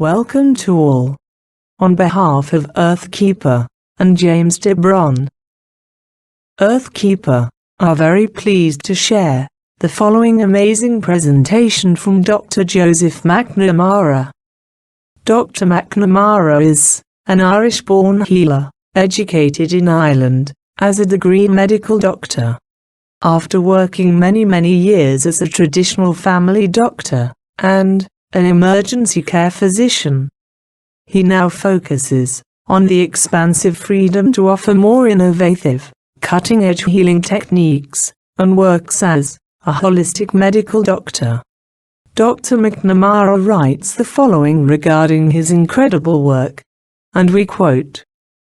Welcome to all. On behalf of Earthkeeper and James DeBron, Earthkeeper are very pleased to share the following amazing presentation from Dr. Joseph McNamara. Dr. McNamara is an Irish-born healer, educated in Ireland as a degree medical doctor. After working many years as a traditional family doctor and an emergency care physician, he now focuses on the expansive freedom to offer more innovative, cutting-edge healing techniques, and works as a holistic medical doctor. Dr. McNamara writes the following regarding his incredible work, and we quote,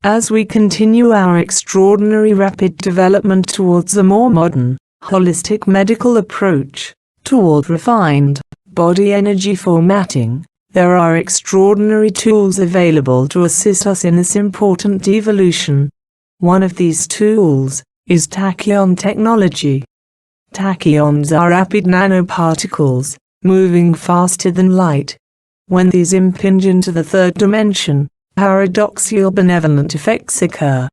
"As we continue our extraordinary rapid development towards a more modern, holistic medical approach, toward refined, body energy formatting, there are extraordinary tools available to assist us in this important evolution. One of these tools is tachyon technology. Tachyons are rapid nanoparticles, moving faster than light. When these impinge into the third dimension, paradoxical benevolent effects occur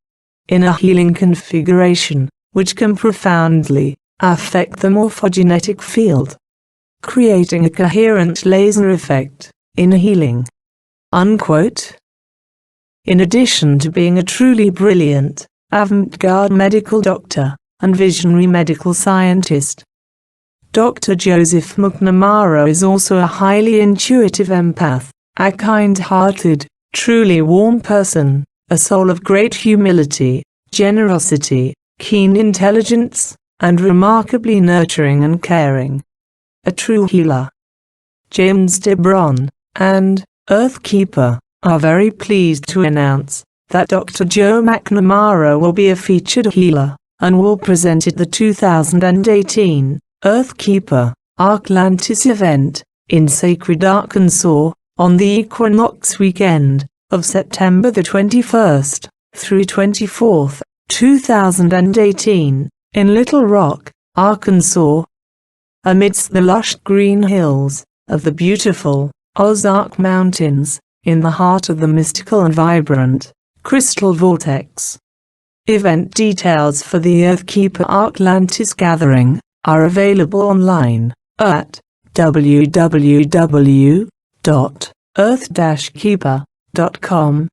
in a healing configuration, which can profoundly affect the morphogenetic field, creating a coherent laser effect in healing." Unquote. In addition to being a truly brilliant, avant-garde medical doctor and visionary medical scientist, Dr. Joseph McNamara is also a highly intuitive empath, a kind-hearted, truly warm person, a soul of great humility, generosity, keen intelligence, and remarkably nurturing and caring. A true healer. James DeBron and Earthkeeper are very pleased to announce that Dr. Joe McNamara will be a featured healer and will present at the 2018 Earthkeeper Arklantis event in Sacred, Arkansas on the equinox weekend of September the 21st through 24th, 2018 in Little Rock, Arkansas. Amidst the lush green hills of the beautiful Ozark Mountains, in the heart of the mystical and vibrant crystal vortex. Event details for the Earthkeeper Arklantis gathering are available online at www.earth-keeper.com.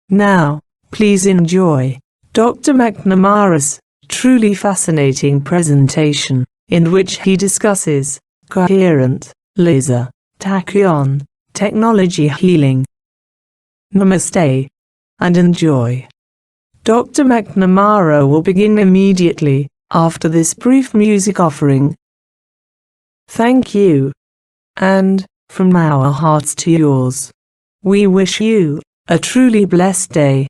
Now, please enjoy Dr. McNamara's truly fascinating presentation, in which he discusses coherent laser tachyon technology healing. Namaste, and enjoy. Dr. McNamara will begin immediately after this brief music offering. Thank you, and from our hearts to yours, we wish you a truly blessed day.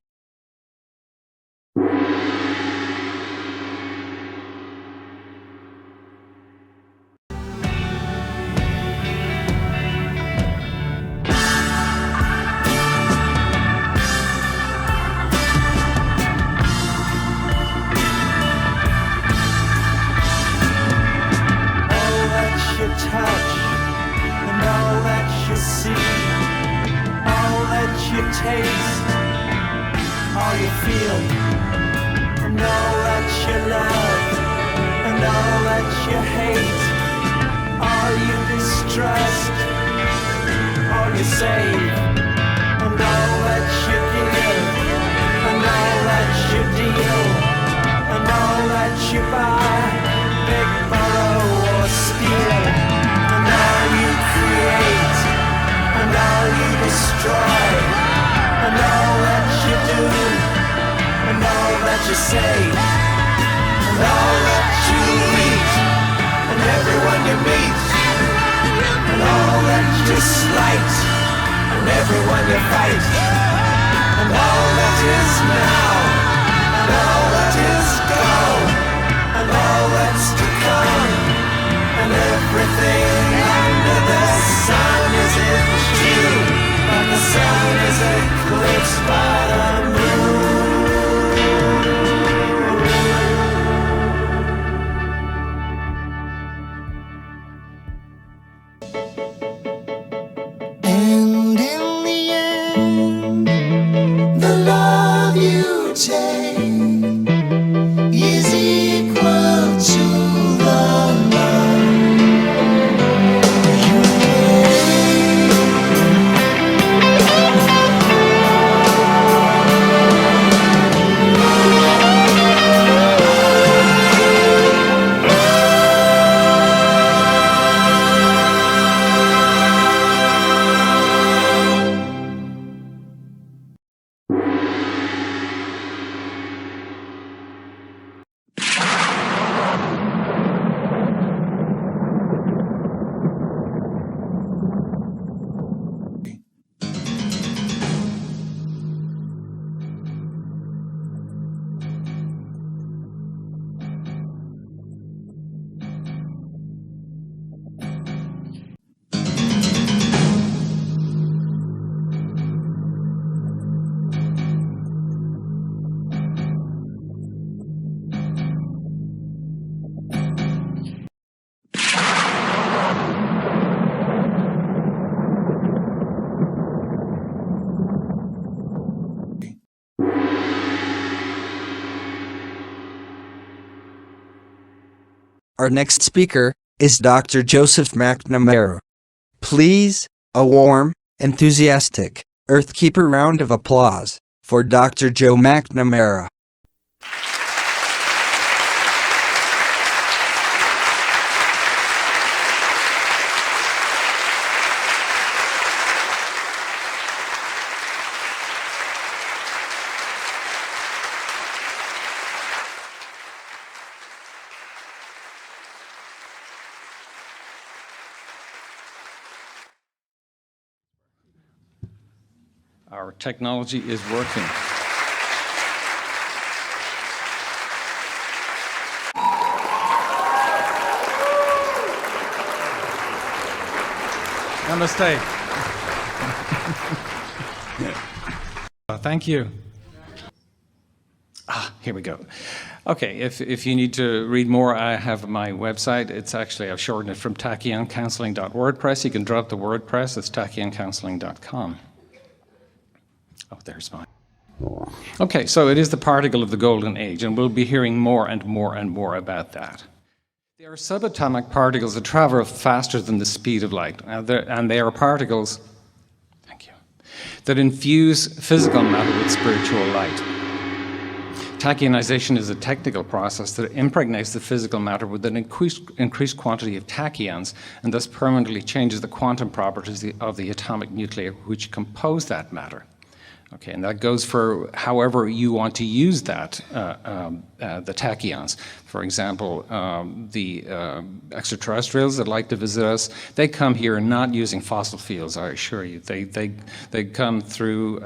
Taste all you feel, and all that you love, and all that you hate, all you distrust, all you save, and all that you give, and all that you deal, and all that you buy, big, borrow, or steal, and all you create, and all you destroy, and all that you do, and all that you say, and all that you eat, and everyone you meet, and all that you slight, and everyone you fight, and all that is now, and all that is gone, and all that's to come, and everything under the sun is in June, but the sun is eclipsed by the moon. And Our next speaker is Dr. Joseph McNamara. Please, a warm, enthusiastic, Earthkeeper round of applause for Dr. Joe McNamara. Our technology is working. Namaste. Thank you. Here we go. Okay, if you need to read more, I have my website. It's actually, I've shortened it from tachyoncounseling.wordpress. You can drop the WordPress. It's tachyon.counseling.com. Oh, there's mine. Okay, so it is the particle of the golden age, and we'll be hearing more and more and more about that. They are subatomic particles that travel faster than the speed of light, and they are particles, thank you, that infuse physical matter with spiritual light. Tachyonization is a technical process that impregnates the physical matter with an increased quantity of tachyons, and thus permanently changes the quantum properties of the atomic nuclei which compose that matter. Okay, and that goes for however you want to use that, the tachyons. For example, the extraterrestrials that like to visit us, they come here not using fossil fuels, I assure you. They come through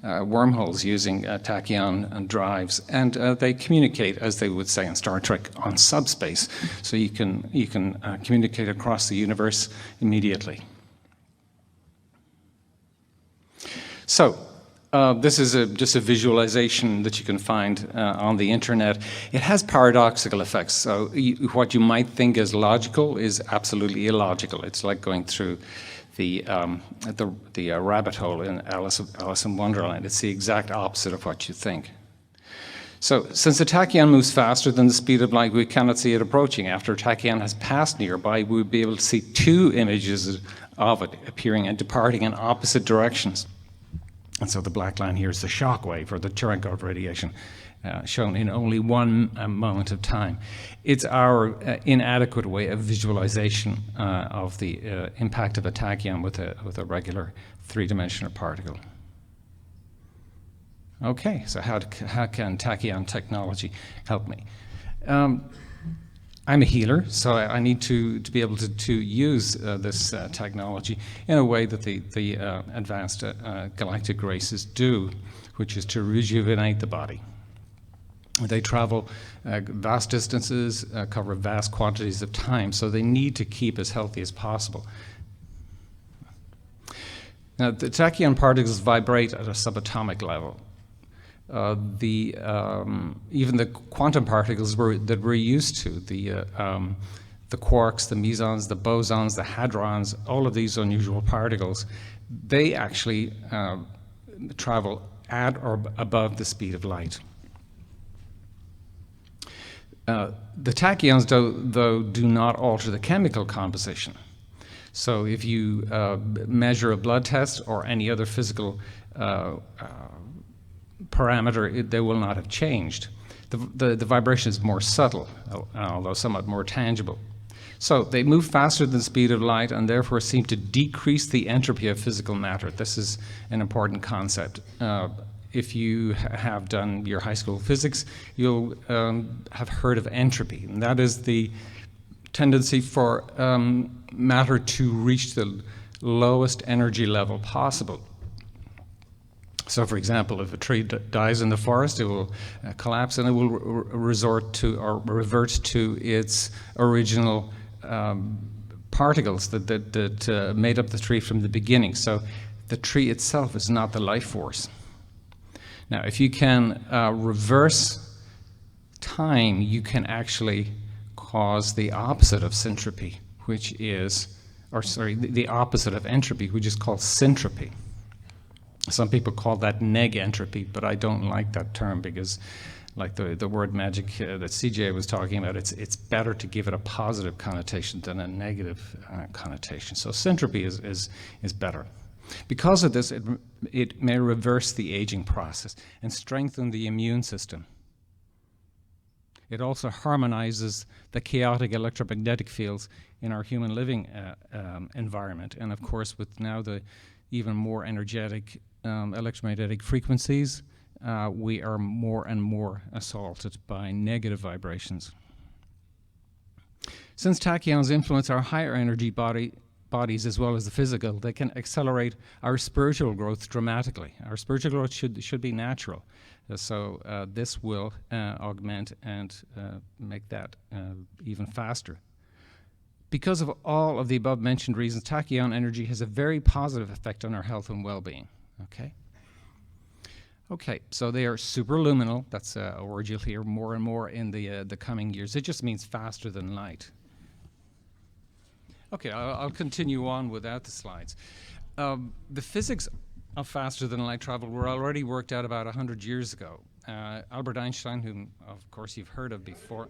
wormholes using tachyon and drives, and they communicate, as they would say in Star Trek, on subspace. So you can communicate across the universe immediately. So, this is just a visualization that you can find on the internet. It has paradoxical effects. So what you might think is logical is absolutely illogical. It's like going through the rabbit hole in Alice in Wonderland. It's the exact opposite of what you think. So since the tachyon moves faster than the speed of light, we cannot see it approaching. After a tachyon has passed nearby, we would be able to see two images of it appearing and departing in opposite directions. And so the black line here is the shock wave, or the Cherenkov radiation, shown in only one moment of time. It's our inadequate way of visualization of the impact of a tachyon with a regular three-dimensional particle. Okay, so how can tachyon technology help me? I'm a healer, so I need to be able to use this technology in a way that the advanced galactic races do, which is to rejuvenate the body. They travel vast distances, cover vast quantities of time, so they need to keep as healthy as possible. Now, the tachyon particles vibrate at a subatomic level. Even the quantum particles that we're used to, the quarks, the mesons, the bosons, the hadrons, all of these unusual particles, they actually travel at or above the speed of light. The tachyons, though, do not alter the chemical composition. So if you measure a blood test or any other physical parameter, they will not have changed. The vibration is more subtle, although somewhat more tangible. So they move faster than the speed of light and therefore seem to decrease the entropy of physical matter. This is an important concept. If you have done your high school physics, you'll have heard of entropy, and that is the tendency for matter to reach the lowest energy level possible. So, for example, if a tree dies in the forest, it will collapse and it will revert to its original particles that made up the tree from the beginning. So the tree itself is not the life force. Now, if you can reverse time, you can actually cause the opposite of syntropy, which is, the opposite of entropy, which is called syntropy. Some people call that neg entropy, but I don't like that term because like the word magic that CJ was talking about, it's better to give it a positive connotation than a negative connotation. So syntropy is better. Because of this, it may reverse the aging process and strengthen the immune system. It also harmonizes the chaotic electromagnetic fields in our human living environment. And of course, with now the even more energetic electromagnetic frequencies, we are more and more assaulted by negative vibrations. Since tachyons influence our higher energy bodies as well as the physical, they can accelerate our spiritual growth dramatically. Our spiritual growth should be natural. So this will augment and make that even faster. Because of all of the above mentioned reasons, tachyon energy has a very positive effect on our health and well-being. Okay, so they are superluminal. That's a word you'll hear more and more in the coming years. It just means faster than light. Okay, I'll continue on without the slides. The physics of faster than light travel were already worked out about 100 years ago. Albert Einstein, whom of course you've heard of before.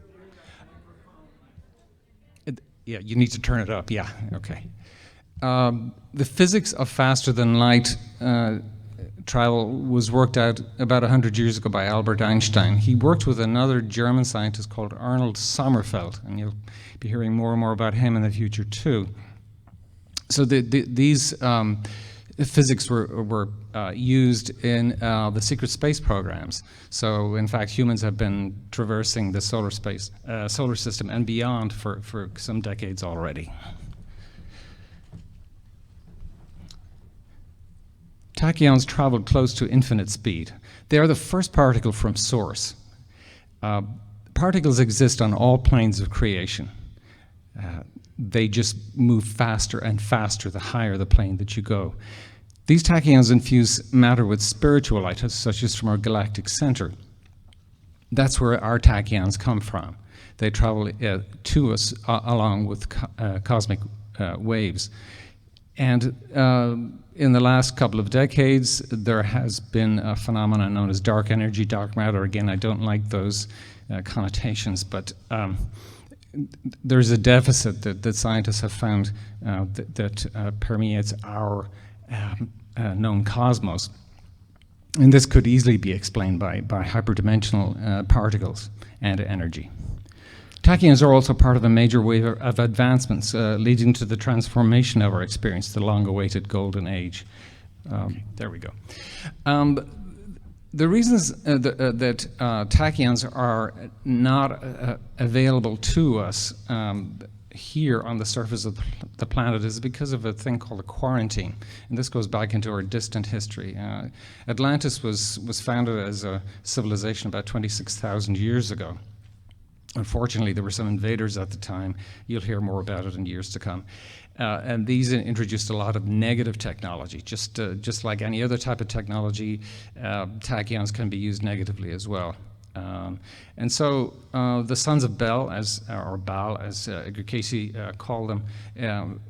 Yeah, you need to turn it up, yeah, okay. The physics of faster than light travel was worked out about 100 years ago by Albert Einstein. He worked with another German scientist called Arnold Sommerfeld, and you'll be hearing more and more about him in the future too. So these physics were used in the secret space programs. So in fact, humans have been traversing the solar system and beyond for some decades already. Tachyons travel close to infinite speed. They are the first particle from source. Particles exist on all planes of creation. They just move faster and faster the higher the plane that you go. These tachyons infuse matter with spiritual light, such as from our galactic center. That's where our tachyons come from. They travel to us along with cosmic waves. And in the last couple of decades, there has been a phenomenon known as dark energy, dark matter. Again, I don't like those connotations, but there's a deficit that scientists have found that permeates our known cosmos. And this could easily be explained by hyperdimensional particles and energy. Tachyons are also part of a major wave of advancements leading to the transformation of our experience, the long-awaited golden age. There we go. The reasons that tachyons are not available to us here on the surface of the planet is because of a thing called a quarantine. And this goes back into our distant history. Atlantis was founded as a civilization about 26,000 years ago. Unfortunately, there were some invaders at the time. You'll hear more about it in years to come. And these introduced a lot of negative technology. Just like any other type of technology, tachyons can be used negatively as well. And so the sons of Bel, or Baal, as Casey called them,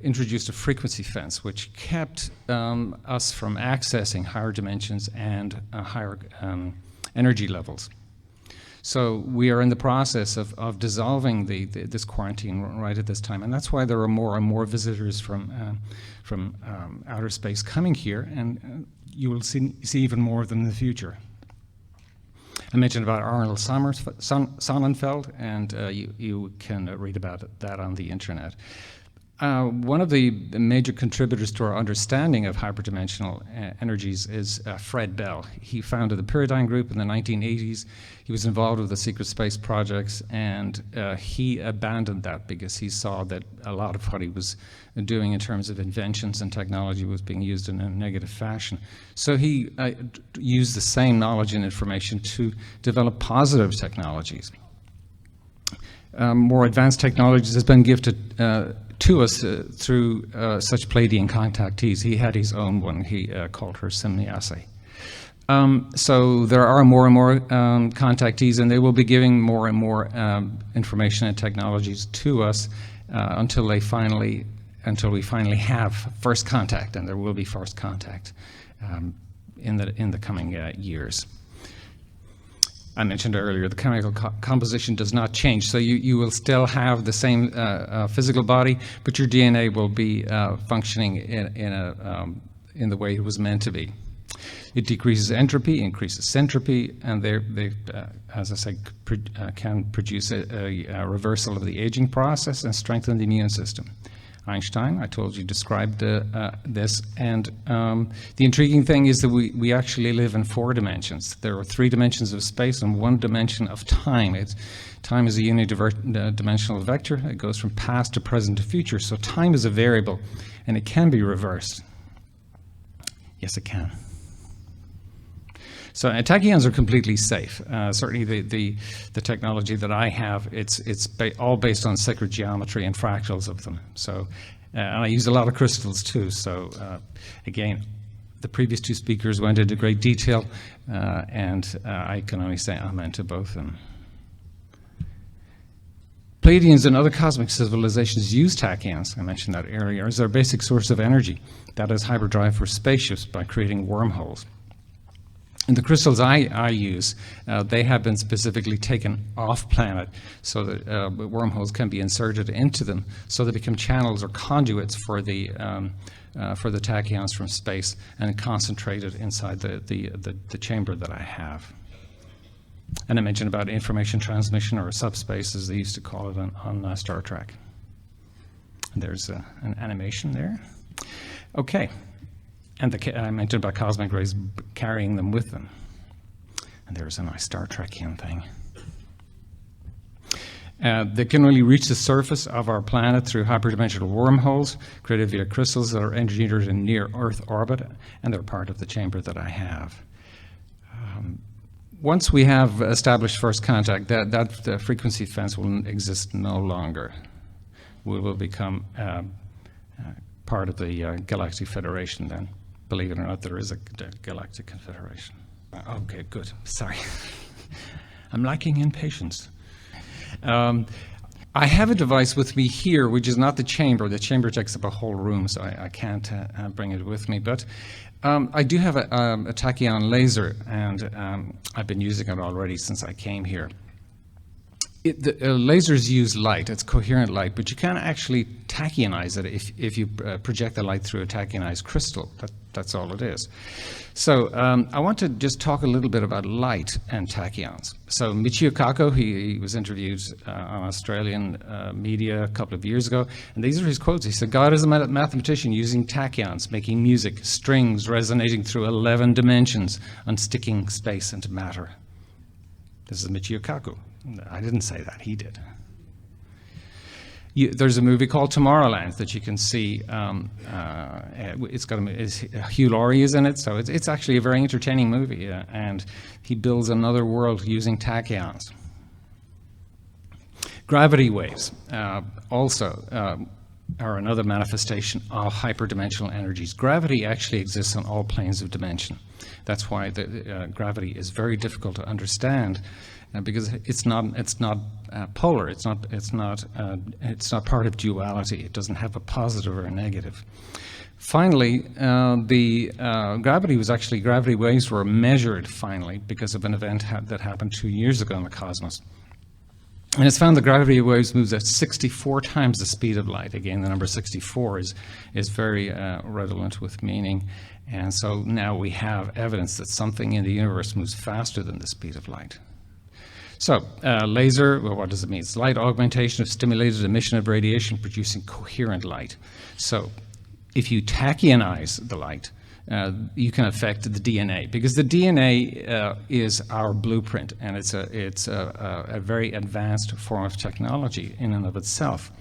introduced a frequency fence, which kept us from accessing higher dimensions and higher energy levels. So we are in the process of dissolving this quarantine right at this time, and that's why there are more and more visitors from outer space coming here, and you will see even more of them in the future. I mentioned about Arnold Sonnenfeld, and you can read about that on the internet. One of the major contributors to our understanding of hyperdimensional energies is Fred Bell. He founded the Pyridine Group in the 1980s. He was involved with the secret space projects, and he abandoned that because he saw that a lot of what he was doing in terms of inventions and technology was being used in a negative fashion. So he used the same knowledge and information to develop positive technologies. More advanced technologies has been gifted to us through such Pleiadian contactees. He had his own one. He called her Simniase. So there are more and more contactees, and they will be giving more and more information and technologies to us until we finally have first contact, and there will be first contact in the coming years. I mentioned earlier, the chemical composition does not change. So you will still have the same physical body, but your DNA will be functioning in the way it was meant to be. It decreases entropy, increases syntropy, and they as I say, can produce a reversal of the aging process and strengthen the immune system. Einstein, I told you, described this, and the intriguing thing is that we actually live in 4 dimensions. There are 3 dimensions of space and 1 dimension of time. Time is a unidimensional vector. It goes from past to present to future, so time is a variable, and it can be reversed. Yes, it can. So tachyons are completely safe. Certainly the technology that I have, it's all based on sacred geometry and fractals of them. So, and I use a lot of crystals too. So again, the previous 2 speakers went into great detail, and I can only say amen to both of them. Pleiadians and other cosmic civilizations use tachyons, I mentioned that earlier, as their basic source of energy. That is hyperdrive for spaceships by creating wormholes. And the crystals I use, they have been specifically taken off planet so that wormholes can be inserted into them, so they become channels or conduits for the tachyons from space and concentrated inside the chamber that I have. And I mentioned about information transmission, or subspace as they used to call it on Star Trek. And there's an animation there. Okay. And I mentioned about cosmic rays carrying them with them. And there's a nice Star Trekian thing. They can only reach the surface of our planet through hyperdimensional wormholes created via crystals that are engineered in near-Earth orbit, and they're part of the chamber that I have. Once we have established first contact, that frequency fence will exist no longer. We will become part of the Galactic Federation then. Believe it or not, there is a Galactic Confederation. Okay, good. Sorry. I'm lacking in patience. I have a device with me here, which is not the chamber. The chamber takes up a whole room, so I can't bring it with me. But I do have a tachyon laser, and I've been using it already since I came here. Lasers use light. It's coherent light, but you can't actually tachyonize it if you project the light through a tachyonized crystal. That's all it is. So I want to just talk a little bit about light and tachyons. So Michio Kaku, he was interviewed on Australian media a couple of years ago, and these are his quotes. He said, "God is a mathematician using tachyons, making music, strings resonating through 11 dimensions, unsticking space into matter." This is Michio Kaku. I didn't say that, he did. There's a movie called Tomorrowland that you can see. Hugh Laurie is in it, so it's actually a very entertaining movie, and he builds another world using tachyons. Gravity waves also are another manifestation of hyperdimensional energies. Gravity actually exists on all planes of dimension. That's why gravity is very difficult to understand. Because it's not polar. It's not part of duality. It doesn't have a positive or a negative. Finally, the gravity waves were measured finally because of an event that happened 2 years ago in the cosmos. And it's found that gravity waves moves at 64 times the speed of light. Again, the number 64 is very redolent with meaning. And so now we have evidence that something in the universe moves faster than the speed of light. So, laser, well, what does it mean? It's light augmentation of stimulated emission of radiation producing coherent light. So, if you tachyonize the light, you can affect the DNA, because the DNA is our blueprint, and it's a very advanced form of technology in and of itself.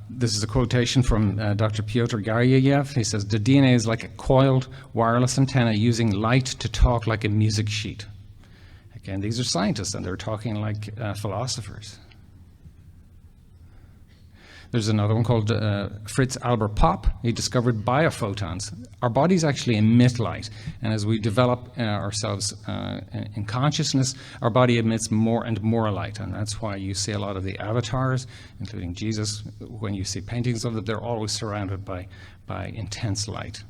This is a quotation from Dr. Pyotr Garyayev. He says, "The DNA is like a coiled wireless antenna using light to talk like a music sheet." Again, these are scientists, and they're talking like philosophers. There's another one called Fritz Albert Popp. He discovered biophotons. Our bodies actually emit light, and as we develop ourselves in consciousness, our body emits more and more light, and that's why you see a lot of the avatars, including Jesus. When you see paintings of them, they're always surrounded by intense light.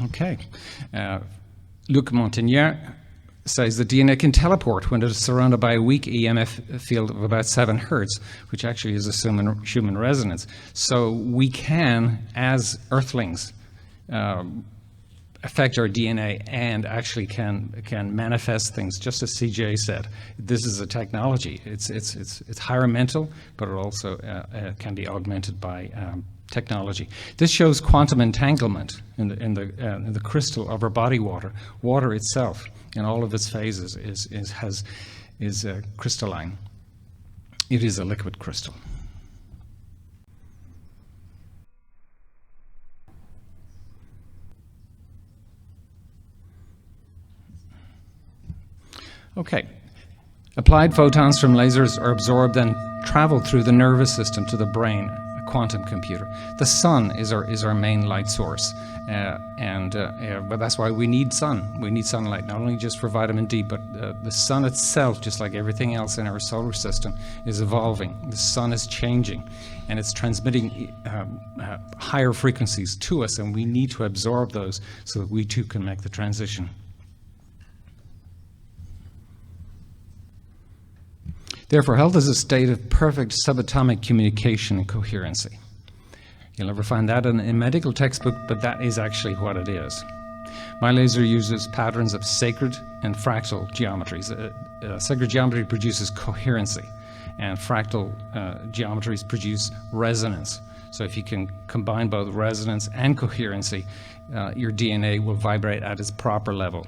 Okay. Luc Montagnier says the DNA can teleport when it is surrounded by a weak EMF field of about 7 hertz, which actually is a Schumann resonance. So we can, as Earthlings, affect our DNA and actually can manifest things, just as CJ said. This is a technology. It's higher mental, but it also can be augmented by technology. This shows quantum entanglement in the crystal of our body water. Water itself, in all of its phases, is crystalline. It is a liquid crystal. Okay. Applied photons from lasers are absorbed and travel through the nervous system to the brain, a quantum computer. The sun is our main light source, but that's why we need sun. We need sunlight, not only just for vitamin D, but the sun itself, just like everything else in our solar system, is evolving. The sun is changing, and it's transmitting higher frequencies to us, and we need to absorb those so that we too can make the transition. Therefore, health is a state of perfect subatomic communication and coherency. You'll never find that in a medical textbook, but that is actually what it is. My laser uses patterns of sacred and fractal geometries. Sacred geometry produces coherency, and fractal geometries produce resonance. So if you can combine both resonance and coherency, your DNA will vibrate at its proper level.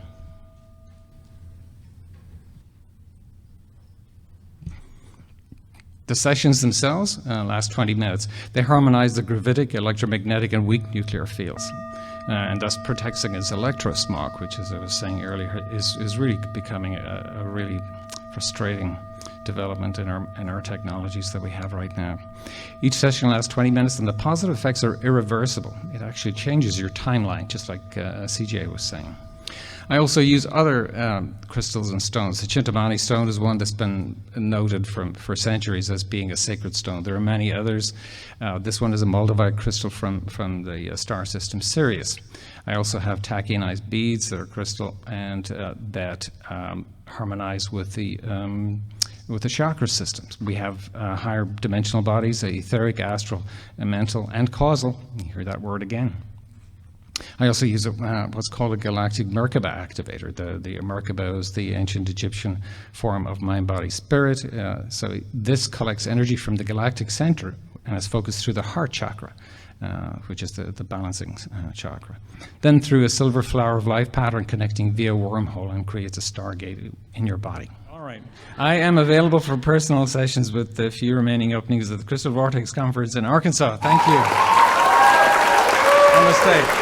The sessions themselves last 20 minutes. They harmonize the gravitic, electromagnetic, and weak nuclear fields, and thus protects against electrosmog, which, as I was saying earlier, is really becoming a really frustrating development in our technologies that we have right now. Each session lasts 20 minutes, and the positive effects are irreversible. It actually changes your timeline, just like CJ was saying. I also use other crystals and stones. The Chintamani stone is one that's been noted for centuries as being a sacred stone. There are many others. This one is a Moldavite crystal from the star system Sirius. I also have tachyonized beads that are crystal and that harmonize with the chakra systems. We have higher dimensional bodies, etheric, astral, mental, and causal. You hear that word again. I also use what's called a galactic Merkaba activator. The Merkaba is the ancient Egyptian form of mind, body, spirit. So this collects energy from the galactic center and is focused through the heart chakra, which is the balancing chakra. Then through a silver flower of life pattern connecting via wormhole and creates a stargate in your body. All right. I am available for personal sessions with the few remaining openings of the Crystal Vortex Conference in Arkansas. Thank you. Namaste.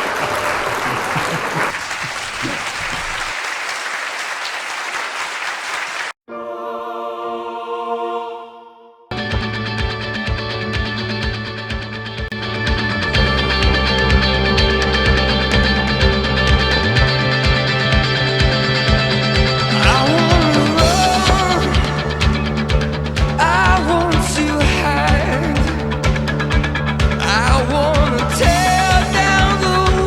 I wanna tear down the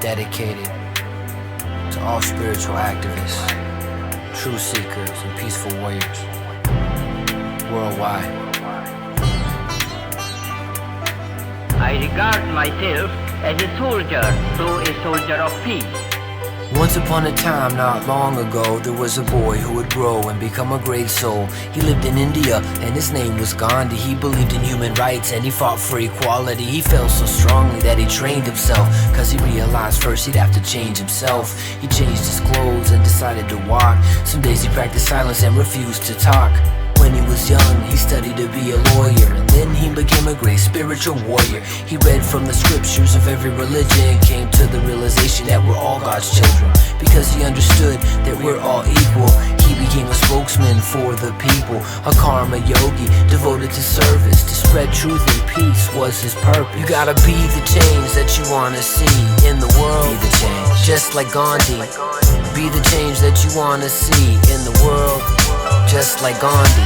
dedicated to all spiritual activists, truth seekers, and peaceful warriors worldwide. I regard myself as a soldier, though a soldier of peace. Once upon a time, not long ago, there was a boy who would grow and become a great soul. He lived in India and his name was Gandhi. He believed in human rights and he fought for equality. He felt so strongly that he trained himself, cause he realized first he'd have to change himself. He changed his clothes and decided to walk. Some days he practiced silence and refused to talk. When he was young, he studied to be a lawyer, and then he became a great spiritual warrior. He read from the scriptures of every religion, came to the realization that we're all God's children. Because he understood that we're all equal, he became a spokesman for the people, a karma yogi devoted to service, to spread truth and peace was his purpose. You gotta be the change that you wanna see in the world. Be the change, just like Gandhi. Be the change that you wanna see in the world, just like Gandhi.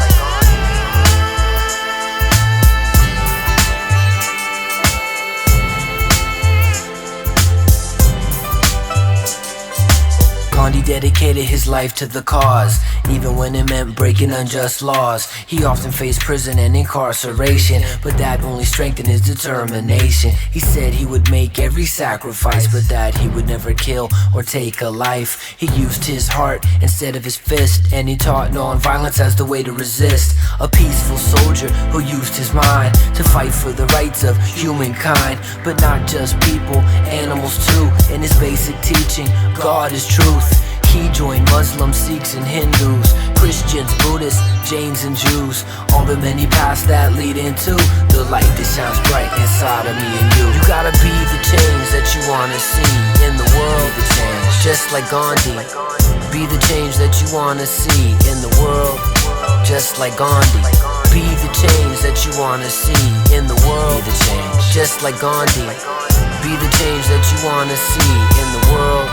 Gandhi dedicated his life to the cause, even when it meant breaking unjust laws. He often faced prison and incarceration, but that only strengthened his determination. He said he would make every sacrifice, but that he would never kill or take a life. He used his heart instead of his fist, and he taught non-violence as the way to resist. A peaceful soldier who used his mind to fight for the rights of humankind, but not just people, animals too. In his basic teaching, God is truth. He joined Muslims, Sikhs and Hindus, Christians, Buddhists, Jains and Jews, all the many paths that lead into the light that shines bright inside of me and you. You gotta be the change that you wanna see in the world, the change, just like Gandhi. Be the change that you wanna see in the world, just like Gandhi. Be the change that you wanna see in the world, be the change, just like Gandhi. Be the change that you wanna see in the world,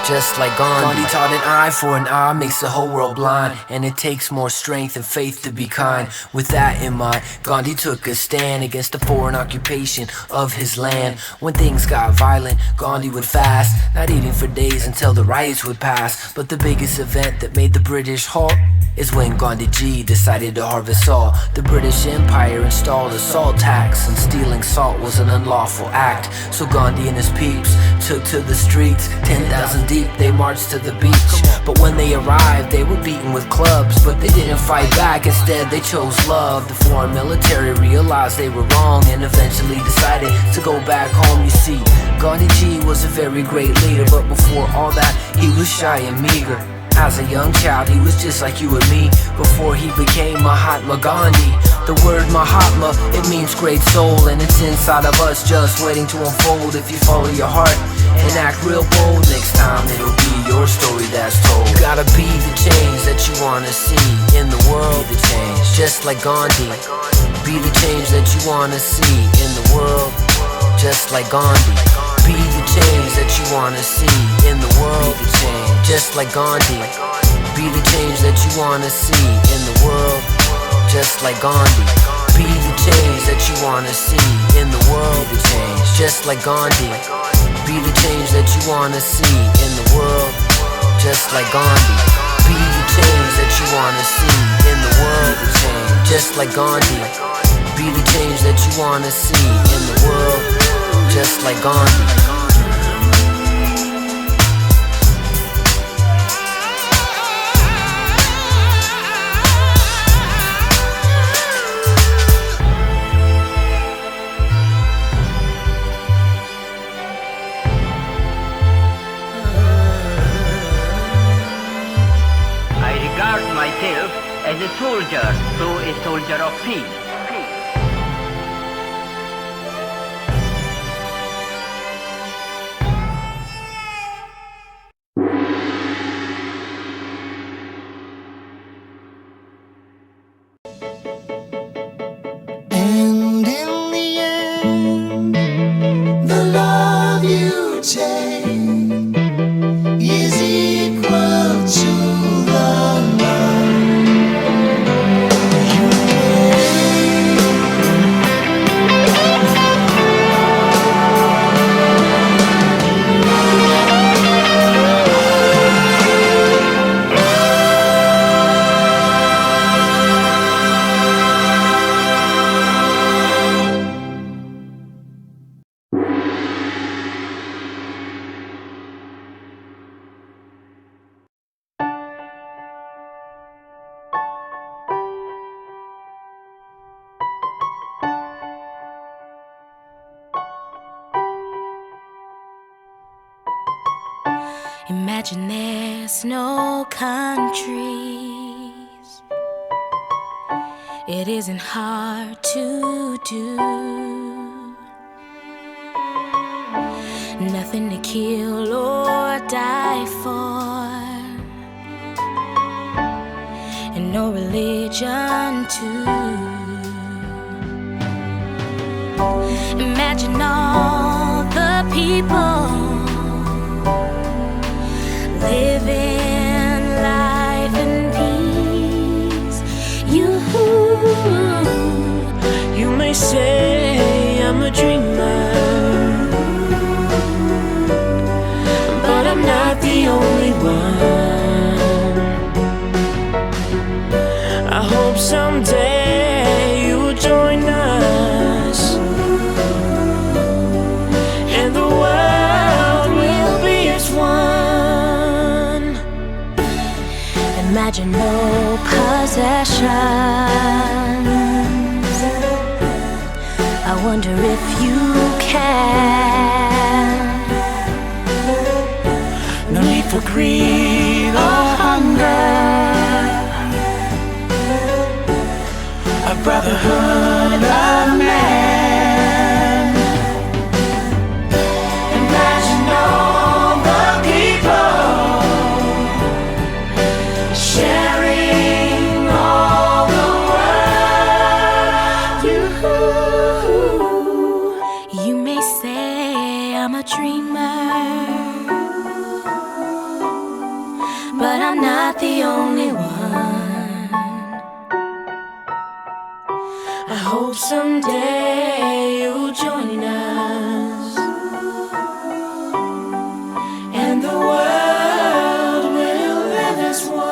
just like Gandhi. Gandhi taught an eye for an eye makes the whole world blind, and it takes more strength and faith to be kind. With that in mind, Gandhi took a stand against the foreign occupation of his land. When things got violent, Gandhi would fast, not eating for days until the riots would pass. But the biggest event that made the British halt is when Gandhi G decided to harvest salt. The British Empire installed a salt tax, and stealing salt was an unlawful act. So Gandhi and his peeps took to the streets, 10,000 deep, they marched to the beach. But when they arrived, they were beaten with clubs, but they didn't fight back, instead they chose love. The foreign military realized they were wrong and eventually decided to go back home. You see, Gandhi G was a very great leader, but before all that, he was shy and meager. As a young child, he was just like you and me before he became Mahatma Gandhi. The word Mahatma, it means great soul, and it's inside of us just waiting to unfold. If you follow your heart and act real bold, next time it'll be your story that's told. You gotta be the change that you wanna see in the world, be the change, just like Gandhi. Be the change that you wanna see in the world, just like Gandhi. Be the change that you wanna see in the world, be the change, just like Gandhi. Be the change that you wanna see in the world, just like Gandhi. Be the change that you wanna see in the world, be the change, just like Gandhi. Be the change that you wanna see in the world, just like Gandhi. Be the change that you wanna see in the world, the change, just like Gandhi. Be the change that you wanna see in the world, just like Gandhi. Myself as a soldier, though a soldier of peace. And in the end, the love you take is equal to the love you make. Imagine there's no countries. It isn't hard to do. Nothing to kill or die for, and no religion too. Imagine all the people living life in peace. You may say I'm a dreamer, but I'm not the only one. I hope someday you will join us, and the world will be as one. Imagine no possessions. I wonder if you can. No need for greed or hunger, a brotherhood of man. Imagine all the people sharing all the world. You may say I'm a dreamer, but I'm not the only one. I hope someday you'll join us, and the world will live as one.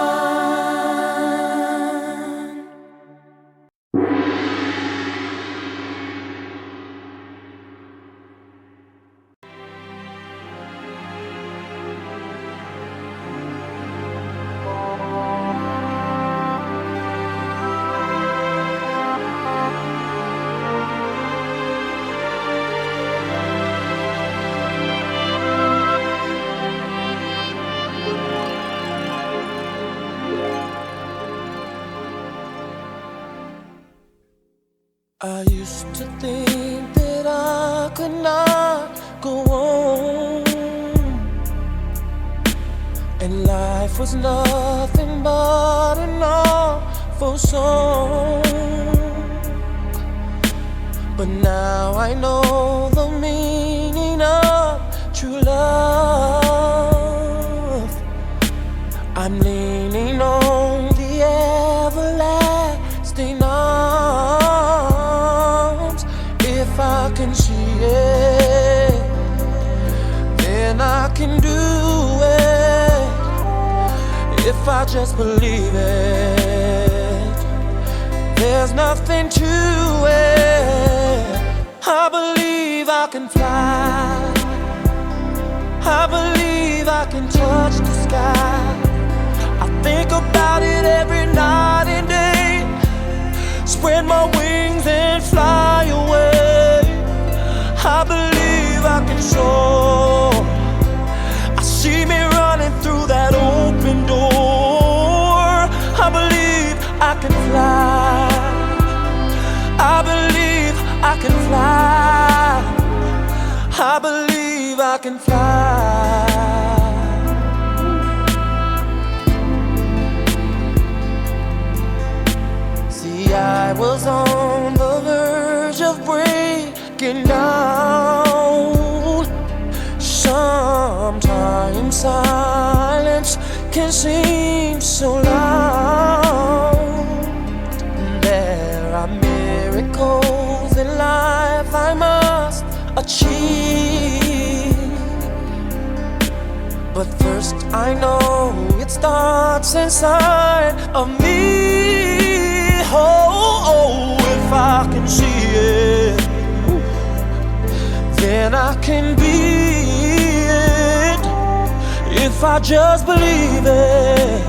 I used to think that I could not go on, and life was nothing but an awful song. But now I know the meaning of true love. I'm leaning on the everlasting arms. If I can see it, then I can do it. If I just believe it, there's nothing to it. I believe I can fly. I believe I can touch the sky. I think about it every night and day. Spread my wings and fly away. I believe I can soar. I see me running through that open door. I believe I can fly. I believe I can fly. I believe I can fly. See, I was on the verge of breaking down. Sometimes silence can seem so loud. There are miracles in life I must achieve. But first I know it starts inside of me. Oh, if I can see it, then I can be it. If I just believe it,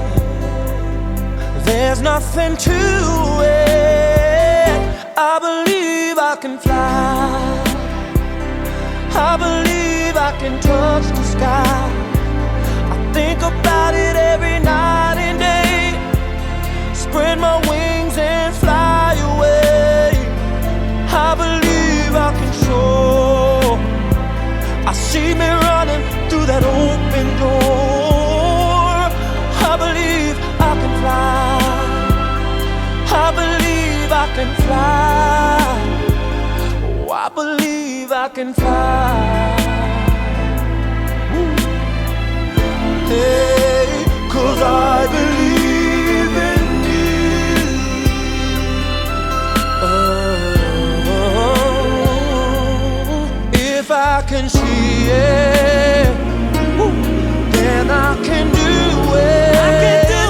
there's nothing to it. I believe I can fly. I believe I can touch the sky. I think about it every night and day. Spread my wings and fly away. I believe I can soar. I see me running through that open door. I believe I can fly. I believe I can fly. Oh, I believe I can fly. Ooh. Hey, 'cause I believe in you. Oh, if I can see it, then I can do it. I can do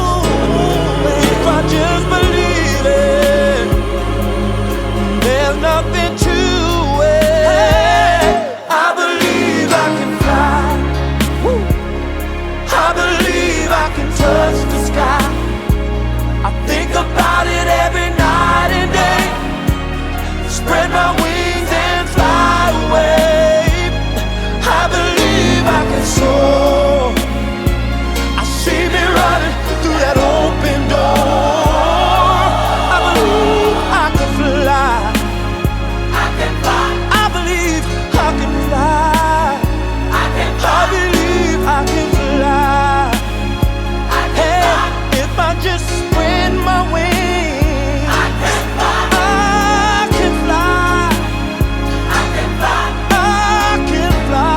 it. If I just believe it, there's nothing to it. I believe I can fly. I believe I can touch the sky. I think about it every night and day. Spread my wings and fly away. I believe I can soar. I see me running through that open door. I believe I can fly. I can fly. I believe I can fly. I can fly. I believe I can fly. I can fly. If I just spread my wings, I can fly. I can fly. I can fly. I can fly.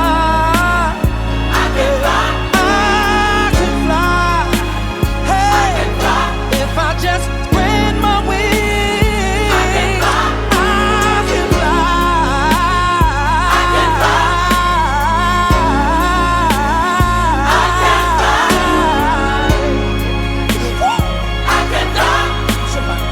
I can fly. I can fly. Hey, I can fly. If I just spread my wings, I can fly. I can fly. I can fly. I can fly. Woo! I can fly. Somebody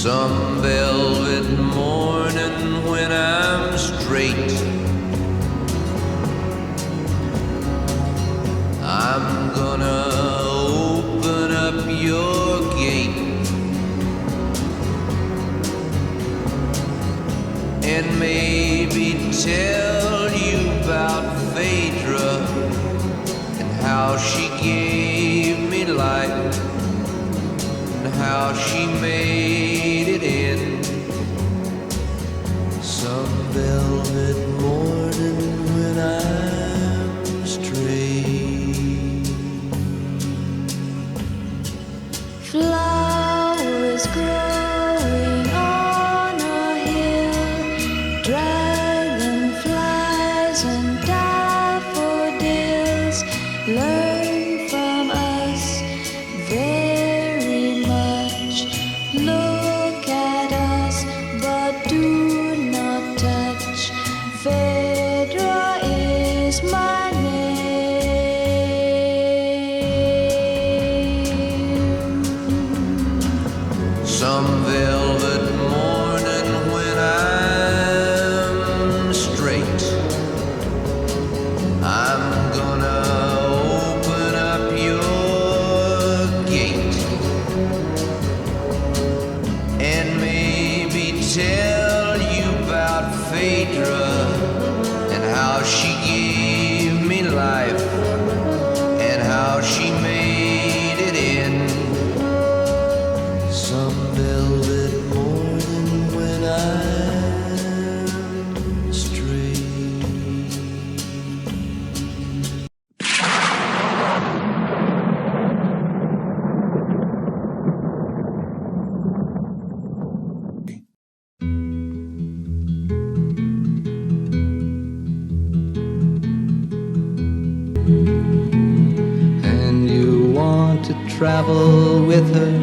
Some velvet morning when I'm straight, I'm gonna open up your gate and maybe tell you about Phaedra and how she gave me life and how she made it in some velvet morning when I'm straight. Flowers growing on a hill, dragonflies and daffodils learn from us very much. Look at us, but do not touch. Phaedra is my name. Some velvet morning when I'm straight, I'm gonna open up your gate and maybe tell you about Phaedra and how she gave me life and how she made it in some velvet morning when I'm straight. travel with her,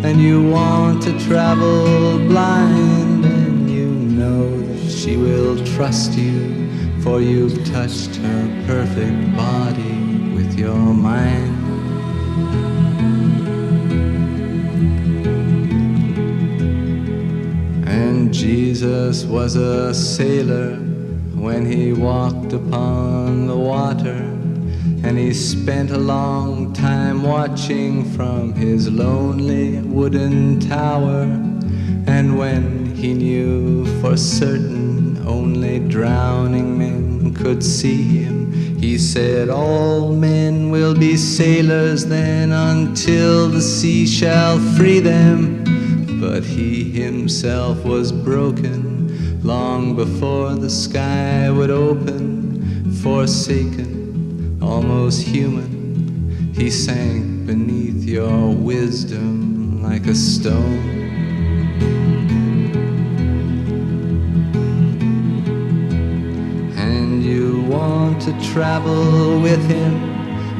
and you want to travel blind, and you know that she will trust you, for you've touched her perfect body with your mind. And Jesus was a sailor when he walked upon the water, and he spent a long time watching from his lonely wooden tower. And when he knew for certain only drowning men could see him, he said, all men will be sailors then until the sea shall free them. But he himself was broken long before the sky would open. Forsaken, almost human, he sank beneath your wisdom like a stone. And you want to travel with him,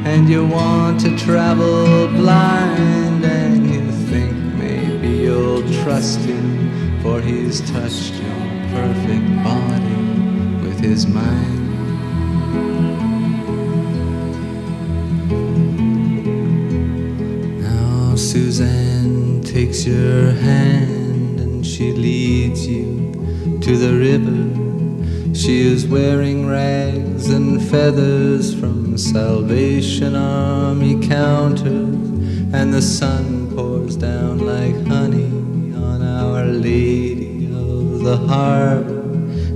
and you want to travel blind, and you think maybe you'll trust him, for he's touched your perfect body with his mind. Now Suzanne takes your hand and she leads you to the river. She is wearing rags and feathers from Salvation Army counters, and the sun pours down like honey on Our Lady of the Harbor.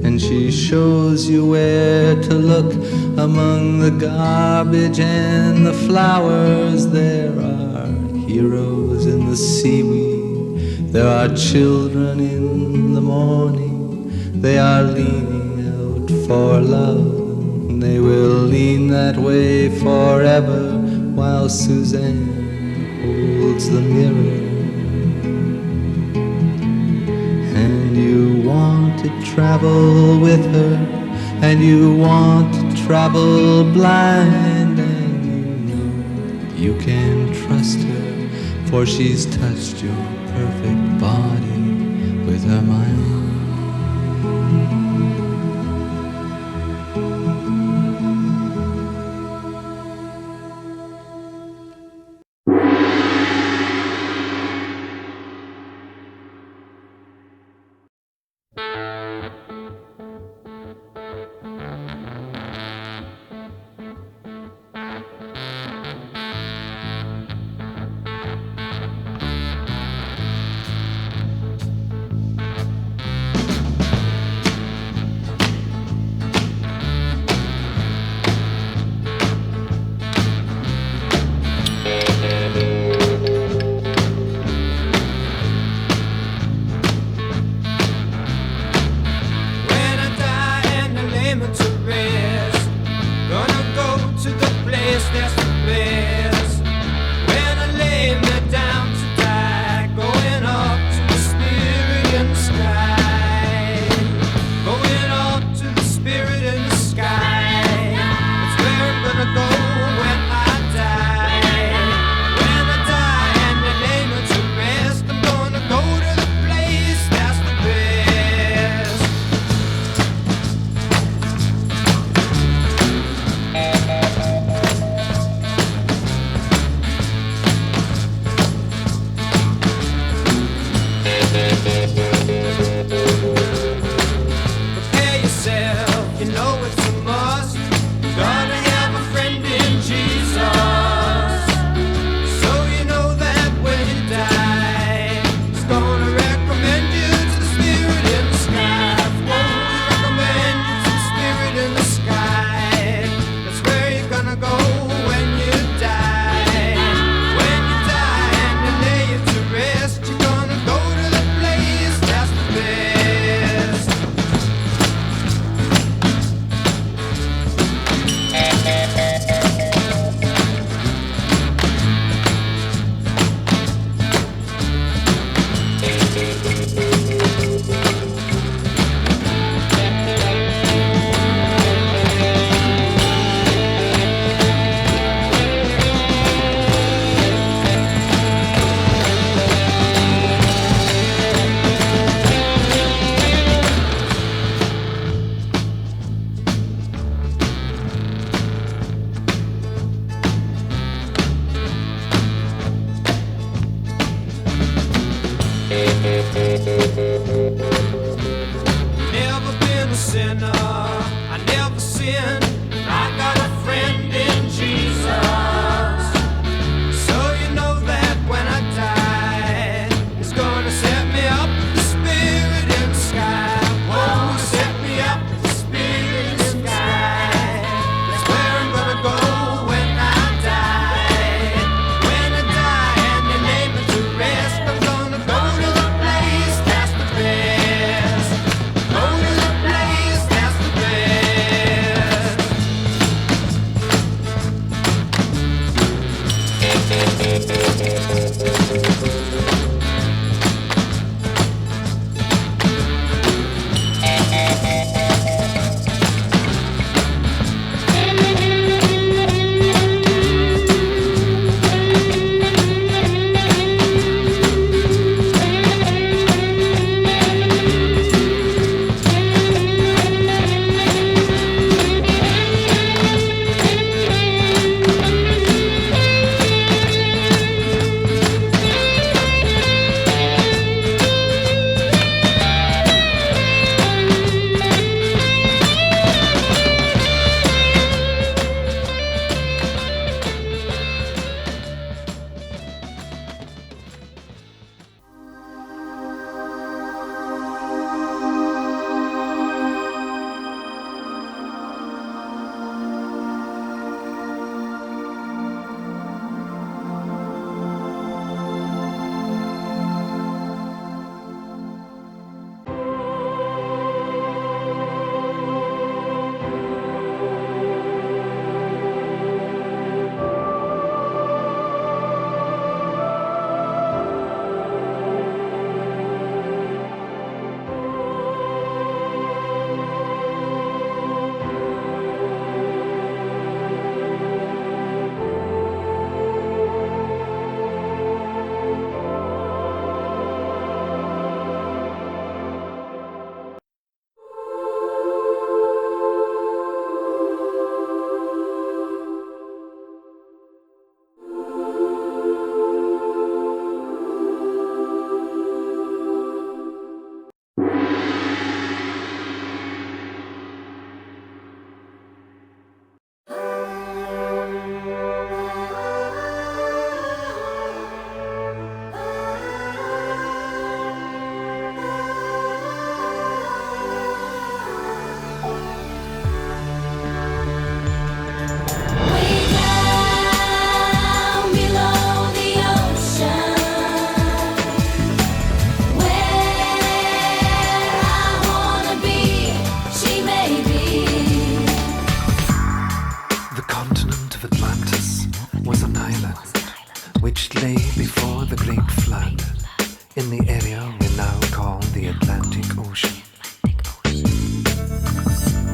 And she shows you where to look among the garbage and the flowers. There are heroes in the seaweed, there are children in the morning. They are leaning out for love, and they will lean that way forever, while Suzanne holds the mirror. And you want to travel with her, and you want to travel blind, and you know you can trust her, for she's touched your perfect body with her mind. sinner. I never sin. I got a friend in Jesus. So you know that when I die, He's gonna set me up with the Spirit in the sky. Whoa, set me up with the Spirit in the sky. That's where I'm gonna go when I die. When I die and you lay me to rest, I'm gonna go to the place that's the best. Go to the place that's the best. The continent of Atlantis was an island which lay before the great flood in the area we now call the Atlantic Ocean.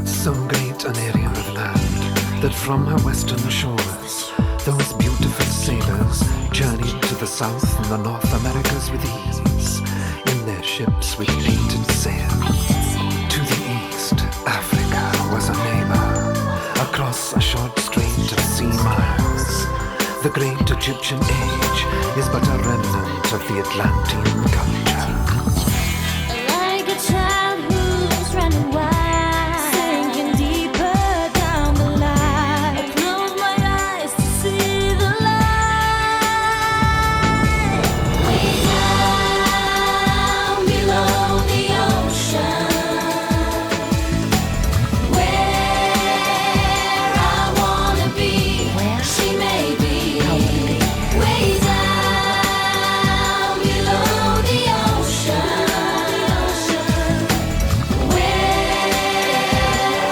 So great an area of land that from her western shores those beautiful sailors journeyed to the South and the North Americas with ease in their ships with painted sail. To the east, Africa was a neighbor. Across a short strait of sea miles, the great Egyptian age is but a remnant of the Atlantean culture. Like a child who's running wild, sinking deeper down the line. I close my eyes to see the light. Way down below the ocean, where I wanna be, she may be. Way down below the ocean, where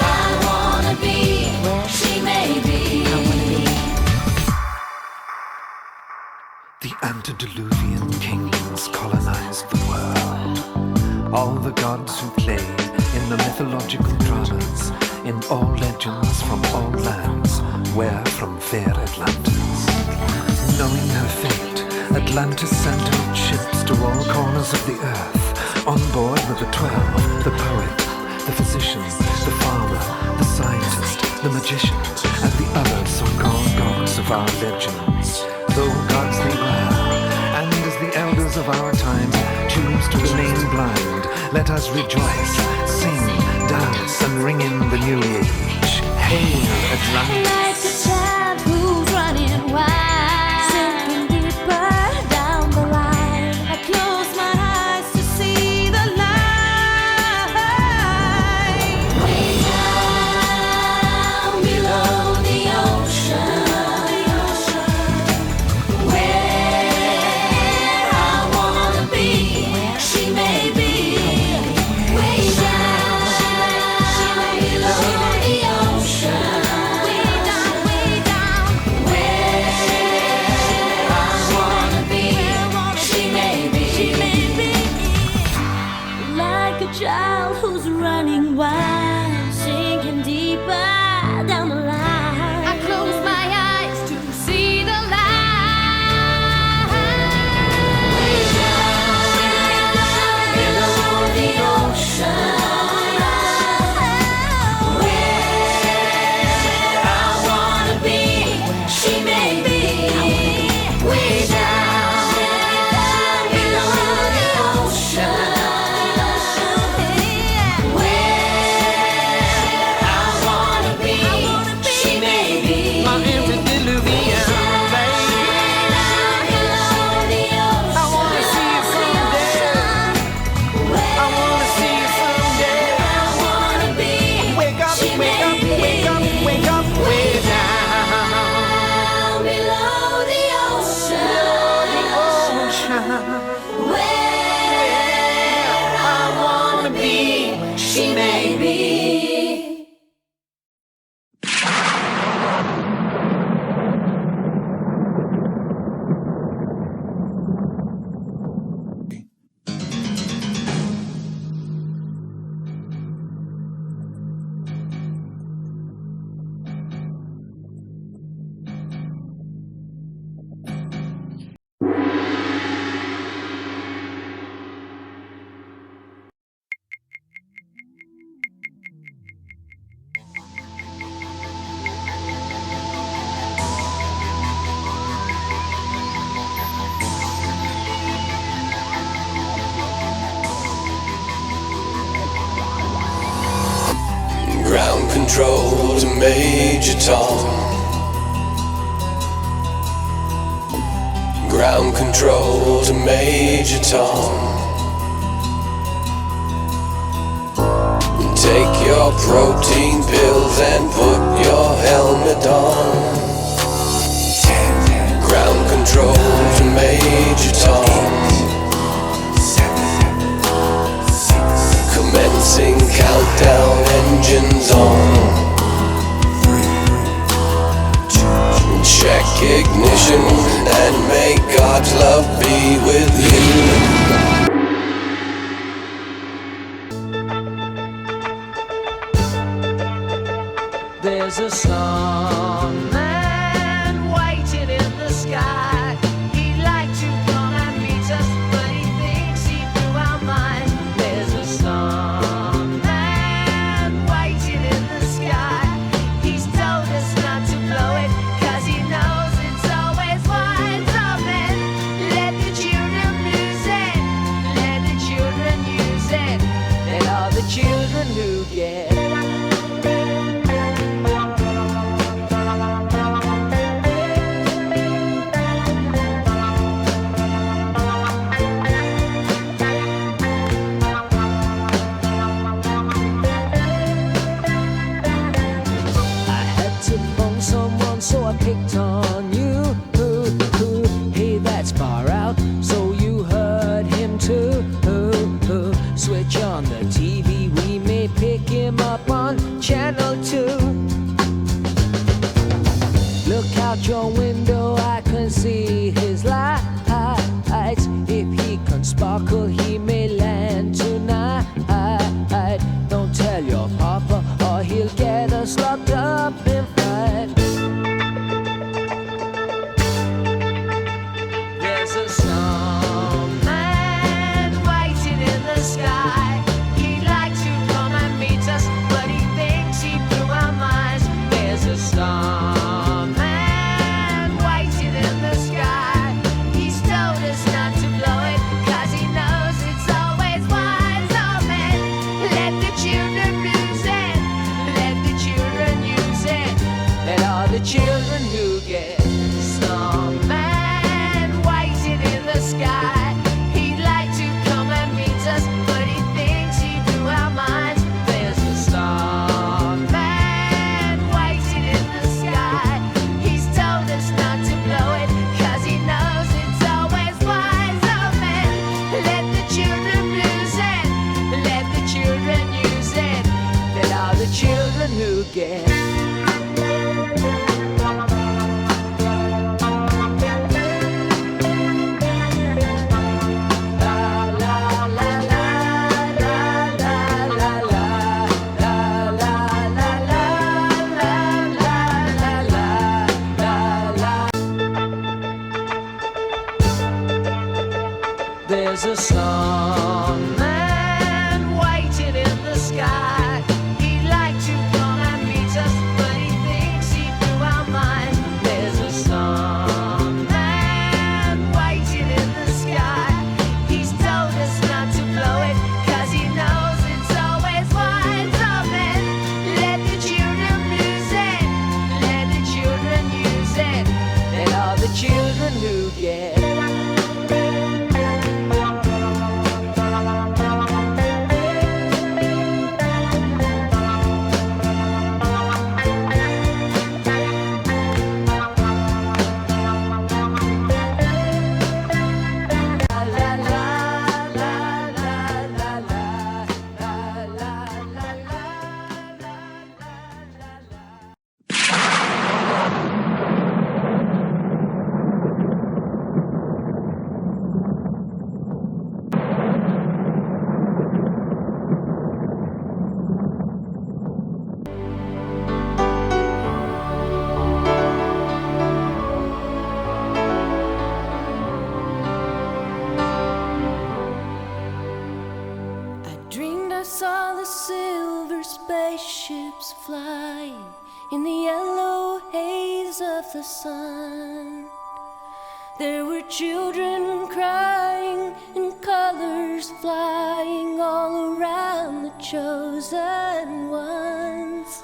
I wanna be, she may be. The antediluvian kings colonized the world. All the gods who play in the mythological dramas, in all legends from all lands, were from fair Atlantis. Knowing her fate, Atlantis sent out ships to all corners of the earth. On board were the 12, the poet, the physician, the farmer, the scientist, the magician, and the other so-called gods of our legends. Though gods they were, and as the elders of our time choose to remain blind, let us rejoice, sing, dance, control to Major Tom. Ground control to Major Tom. Take your protein pills and put your helmet on. Ground control to Major Tom. Commencing countdown, engines on. Check ignition and may God's love be with you. There's a snowman waiting in the sky. He'd like to come and meet us, but he thinks he blew our minds. There's a snowman waiting in the sky. He's told us not to blow it, 'cause he knows it's always wise. Oh man, let the children lose it. Let the children use it. Let all the children who get. So I picked on you. Hey, that's far out. So you heard him too. Switch on the TV. We may pick him up on channel 2. Look out your window. I can see his lights. If he can sparkle, he may land tonight. Don't tell your papa, or he'll get us locked up in fight. Children who get snowman waiting in the sky. He'd like to come and meet us, but he thinks he blew our minds. There's a snowman waiting in the sky. He's told us not to blow it, 'cause he knows it's always wise. Oh man, let the children lose it. Let the children use it. Let all the children who get. There's a snowman waiting in the sky. He'd like to come and meet us, but he thinks he blew our minds. There's a snowman waiting in the sky. He's told us not to blow it, 'cause he knows it's always wise. Oh man, let the children lose it. Let the children use it. Let all the children who get. saw the silver spaceships flying in the yellow haze of the sun. There were children crying and colors flying all around the chosen ones.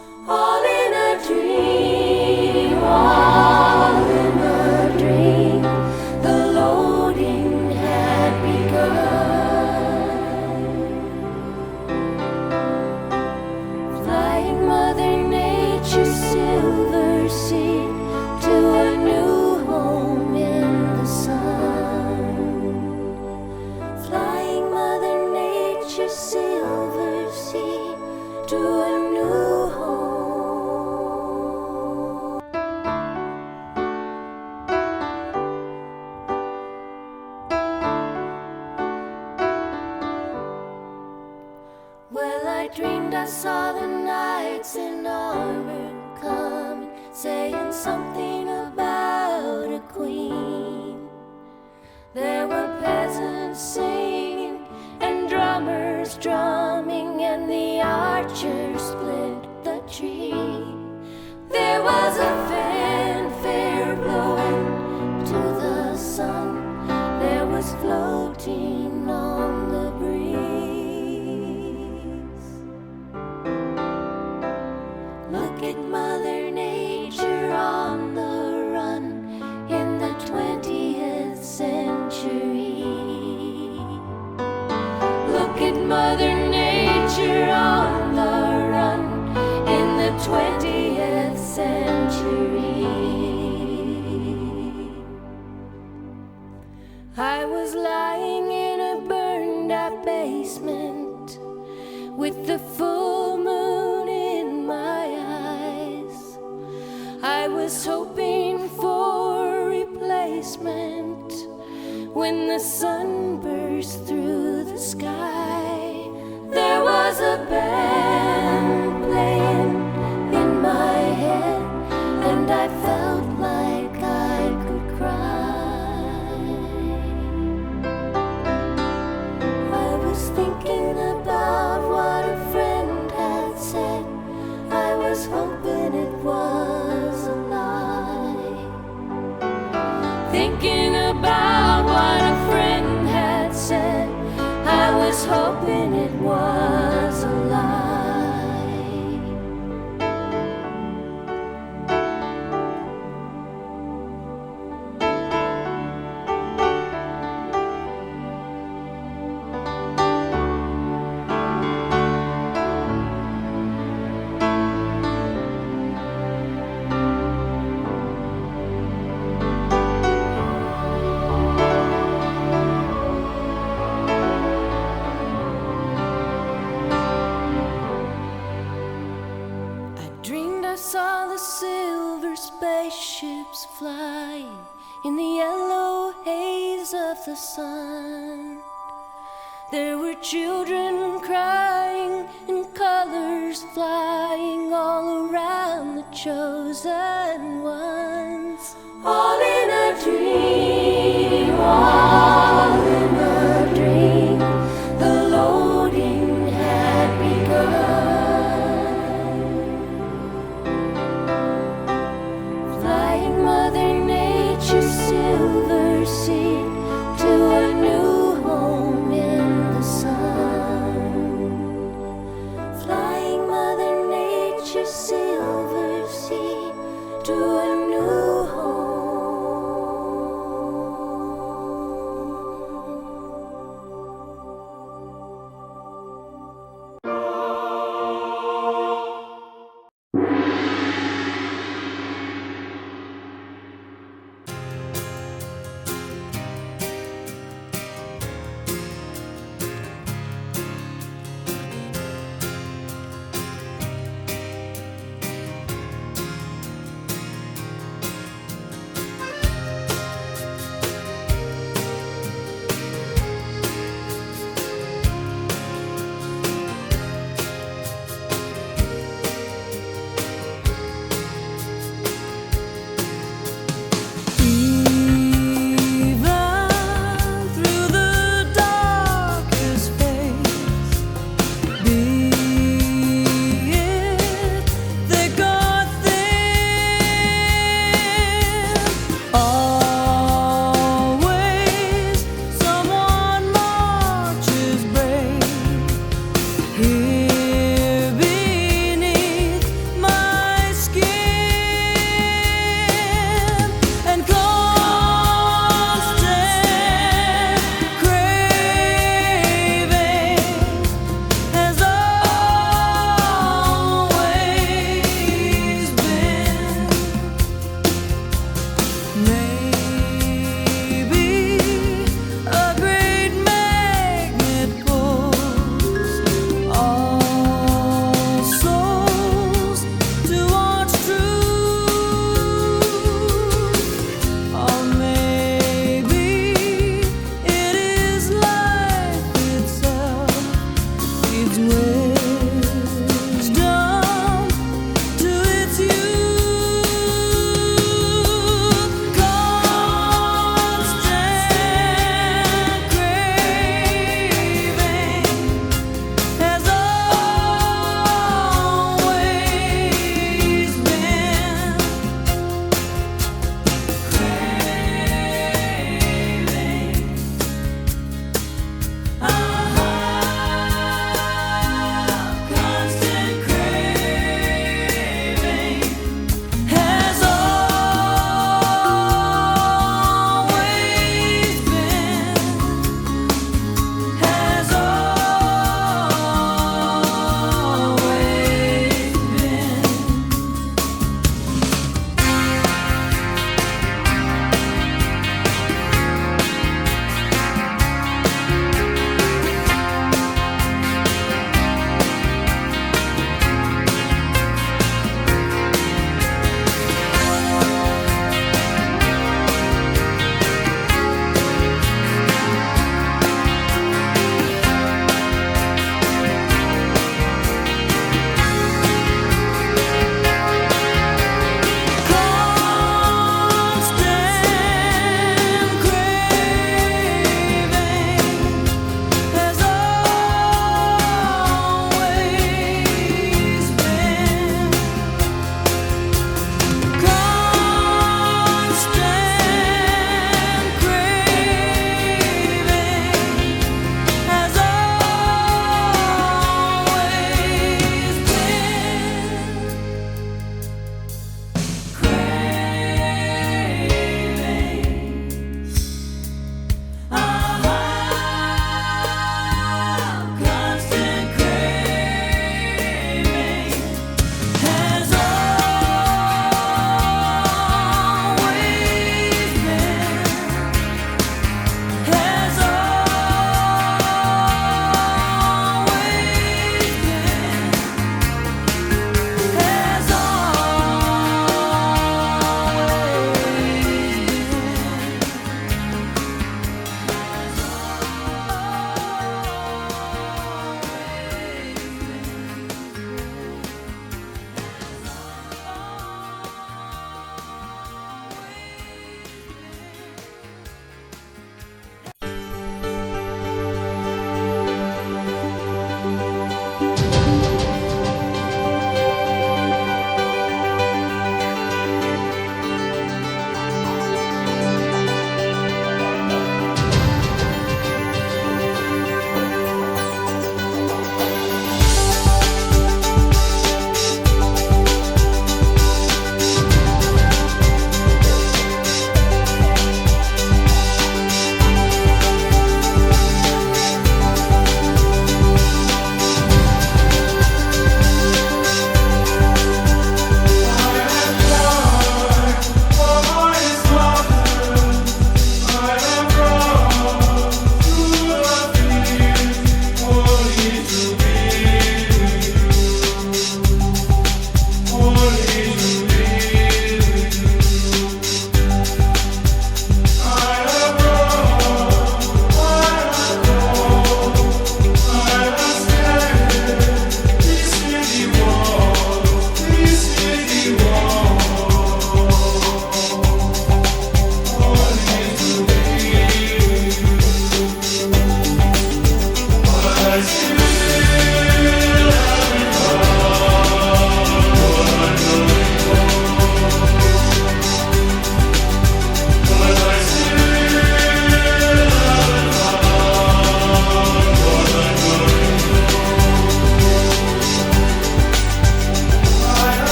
saw the knights in armor coming, saying something about a queen. There were peasants singing and drummers drumming, and the archers split the tree. There was a fanfare blowing to the sun. There was floating on the breeze. Look at Mother Nature on the run in the 20th century. Look at Mother Nature on the run in the 20th century. I was lying in a burned out basement with the full moon in my eyes. I was hoping for replacement when the sun burst through the sky. There was a band playing in my head, and I felt like I could cry. I was thinking about what a friend had said. I was hoping it was a lie. Thinking about what a friend had said, I was hoping it was a lie. I saw the silver spaceships flying in the yellow haze of the sun. There were children crying and colors flying all around the chosen ones. All in a dream, all in a dream, the loading had begun. Mother Nature's silver seed to a new home in the sun. Flying Mother Nature's silver seed to a new home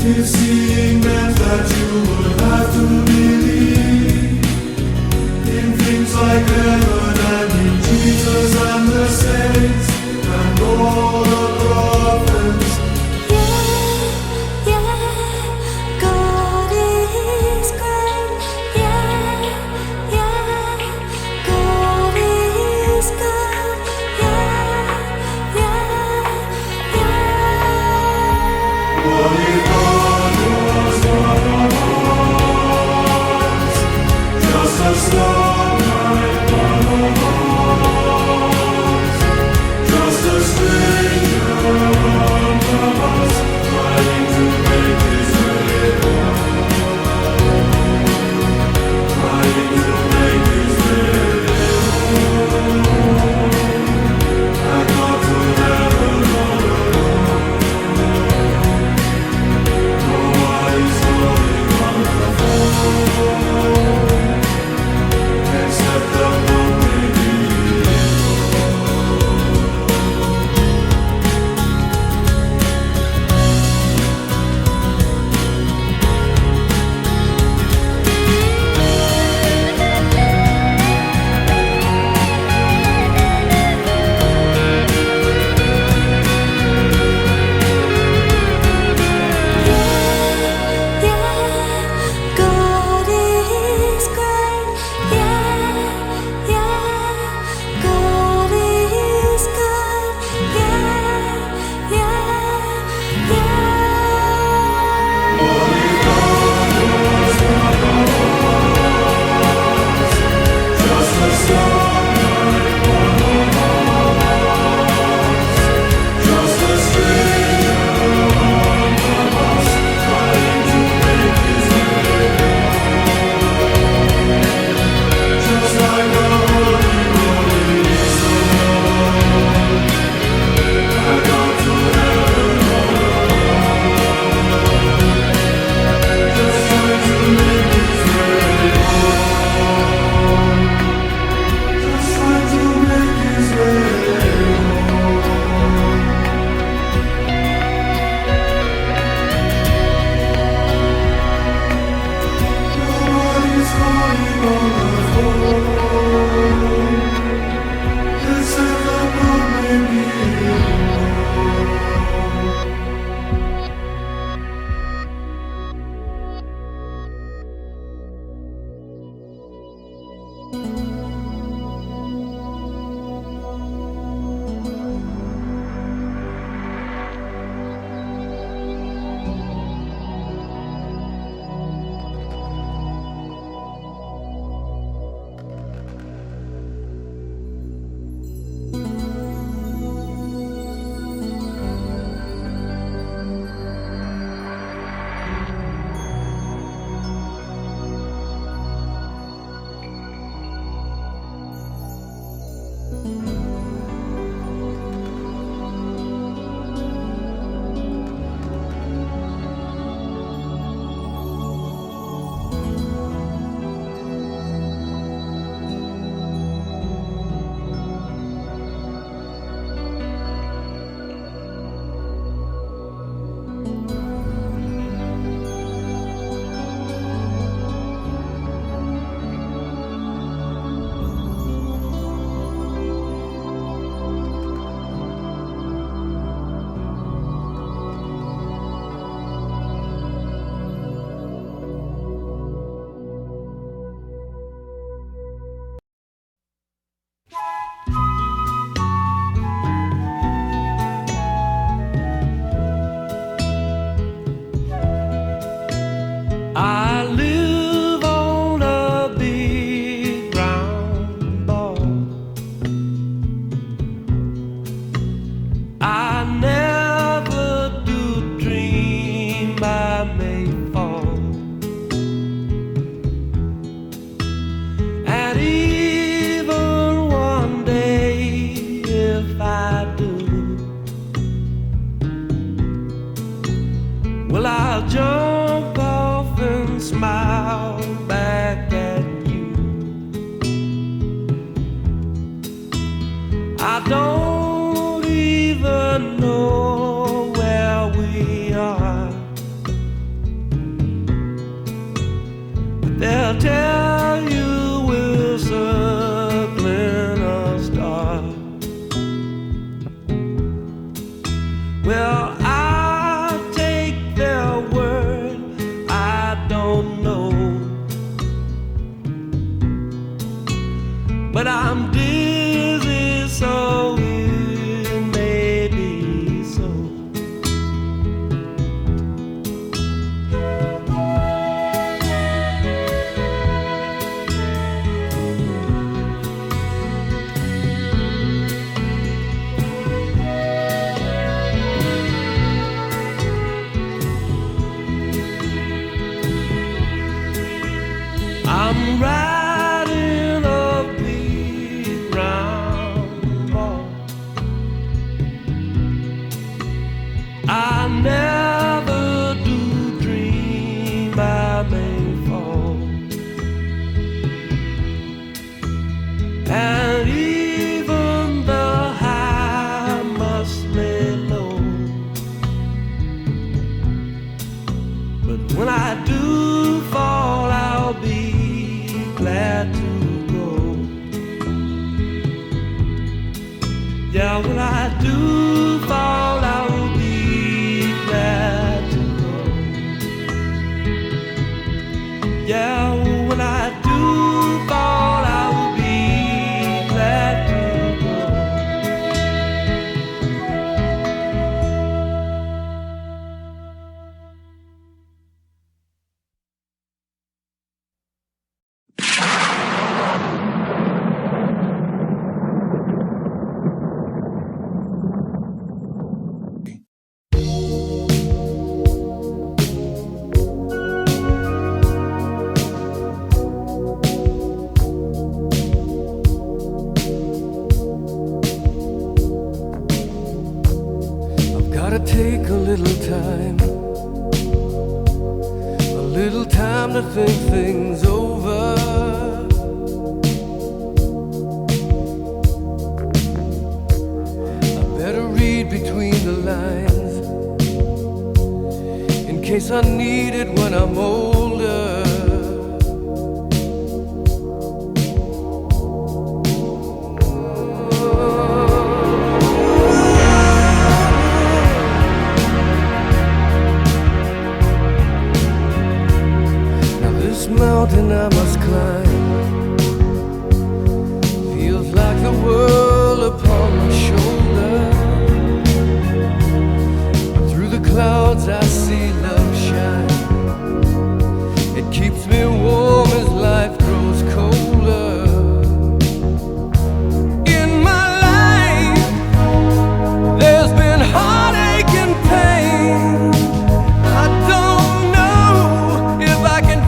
If seeing meant that you would have to believe in things like heaven and in Jesus and the saints and all the prophets. God is great. God is good. What if God was one of us? Just a star like one of us. Just a stranger among us, trying to make his way home. Trying to make his way home. I got to heaven all alone. Nobody's calling on the phone, except the lonely God is great. God is good. just a star like one of us. Just a stranger among us, trying to make his way home. Just like a holy rolling stone, I got to heaven all alone. Just trying to make his way home. Just trying to make his way home. Nobody's calling on the phone, except the lonely people. I live on a big brown ball. I never do dream I may fall. And even one day, if I do, well, I'll jump off and smile back at you. I don't even know where we are. they'll tell you we're circling a star. Well, I'll take their word, I don't know. But I'm dizzy, so it may be so. I'm riding a big round ball. I never do dream I may fall. And even the high must lay low. But when I do fall, I'll be glad to go. Yeah, when I do fall, I will be glad to go. Yeah, when I do fall, I will be glad to go. I've gotta take a little time to think things over. I better read between the lines in case I need it when I'm older. Mountain I must climb feels like the world upon my shoulder. Through the clouds I see love shine. It keeps me warm as life grows colder. In my life there's been heartache and pain. I don't know if I can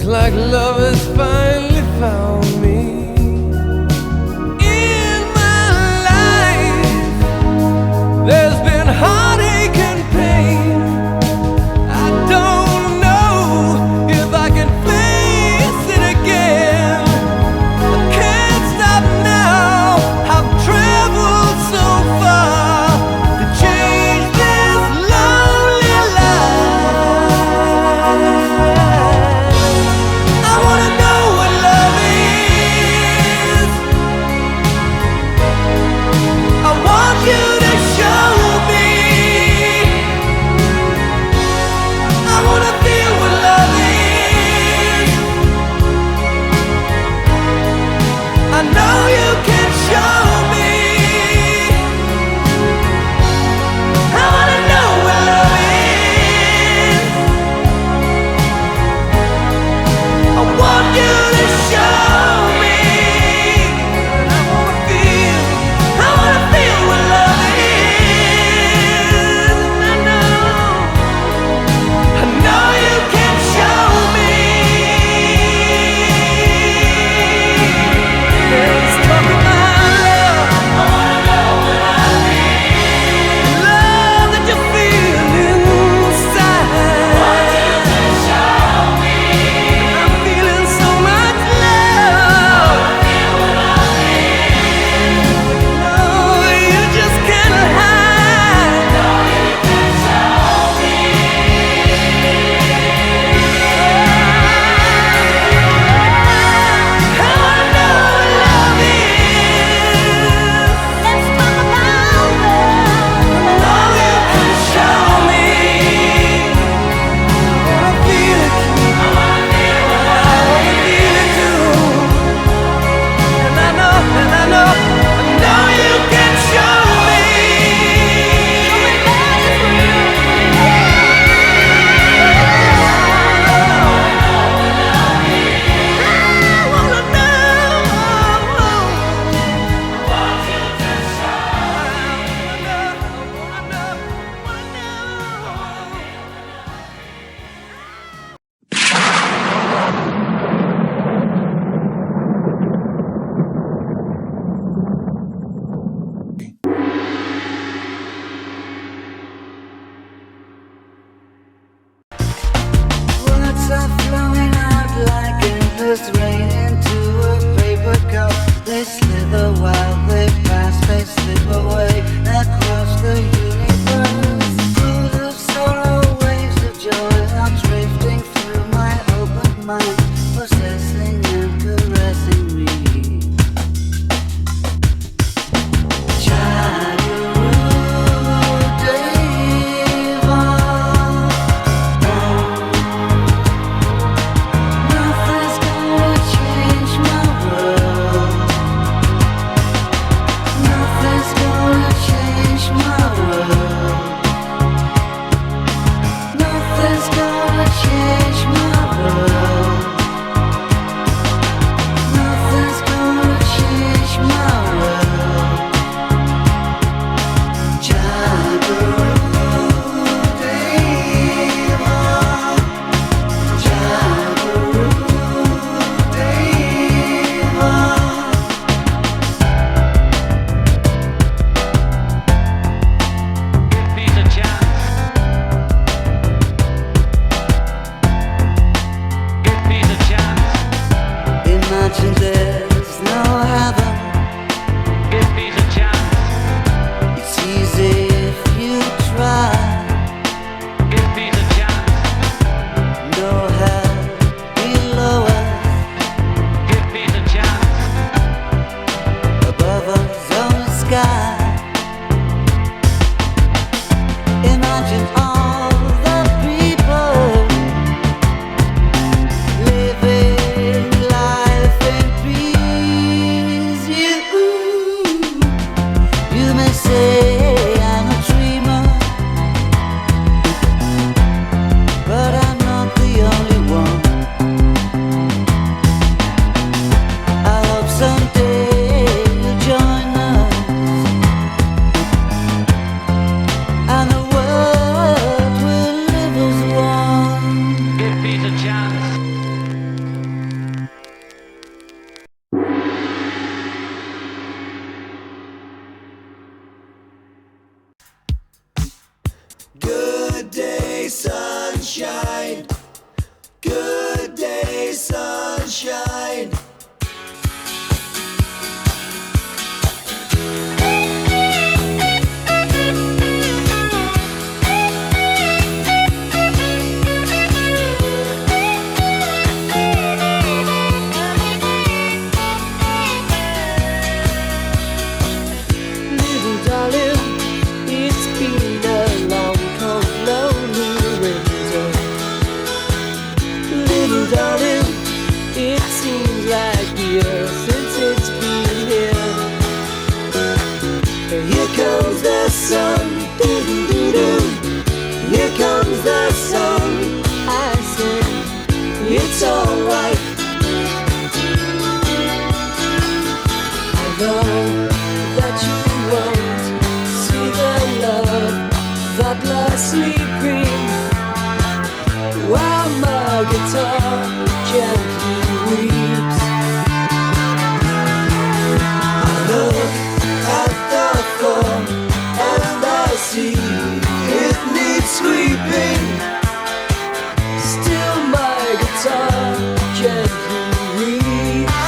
like love has finally found me. In my life there's been heartache and pain. I don't know if I can face it again. I can't stop now. I've traveled so far to change this lonely life. I wanna know what Good day, sunshine. Good day, sunshine. Little darling, it's been a long, cold, lonely winter. Little darling, it seems like years since it's been here. Here comes the sun, doo-doo-doo-doo. Here comes the sun. I say it's alright. I know that you won't see the love that lies sleeping while my guitar gently weeps. I look at the floor and I see it needs sweeping. Still my guitar gently weeps.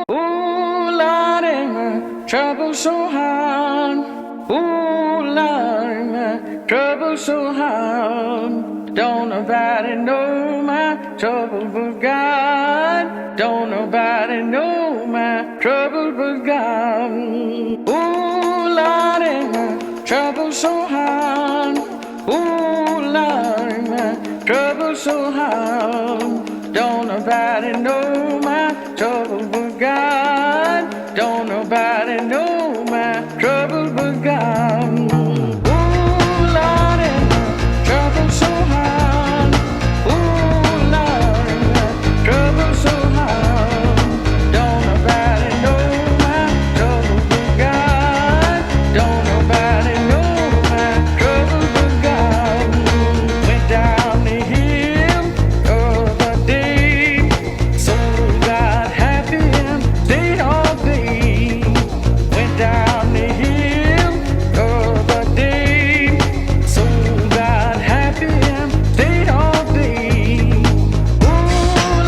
Ooh, Lordy, my trouble so hard. Ooh, Lordy, my trouble so hard. Don't nobody know my trouble but God. Don't nobody know my trouble but God. Ooh, Lordy, my trouble so hard. Ooh, Lordy, my trouble so hard. Don't nobody know my trouble but God. Don't nobody know my trouble but God. Ooh, Lordy, my trouble so hard. Ooh, Lordy, my trouble so hard. Don't nobody know my trouble but God. Don't nobody know my trouble but God. Went down the hill the other day, so got happy and stayed all day. Went down the hill the other day, so got happy and stayed all day. Ooh,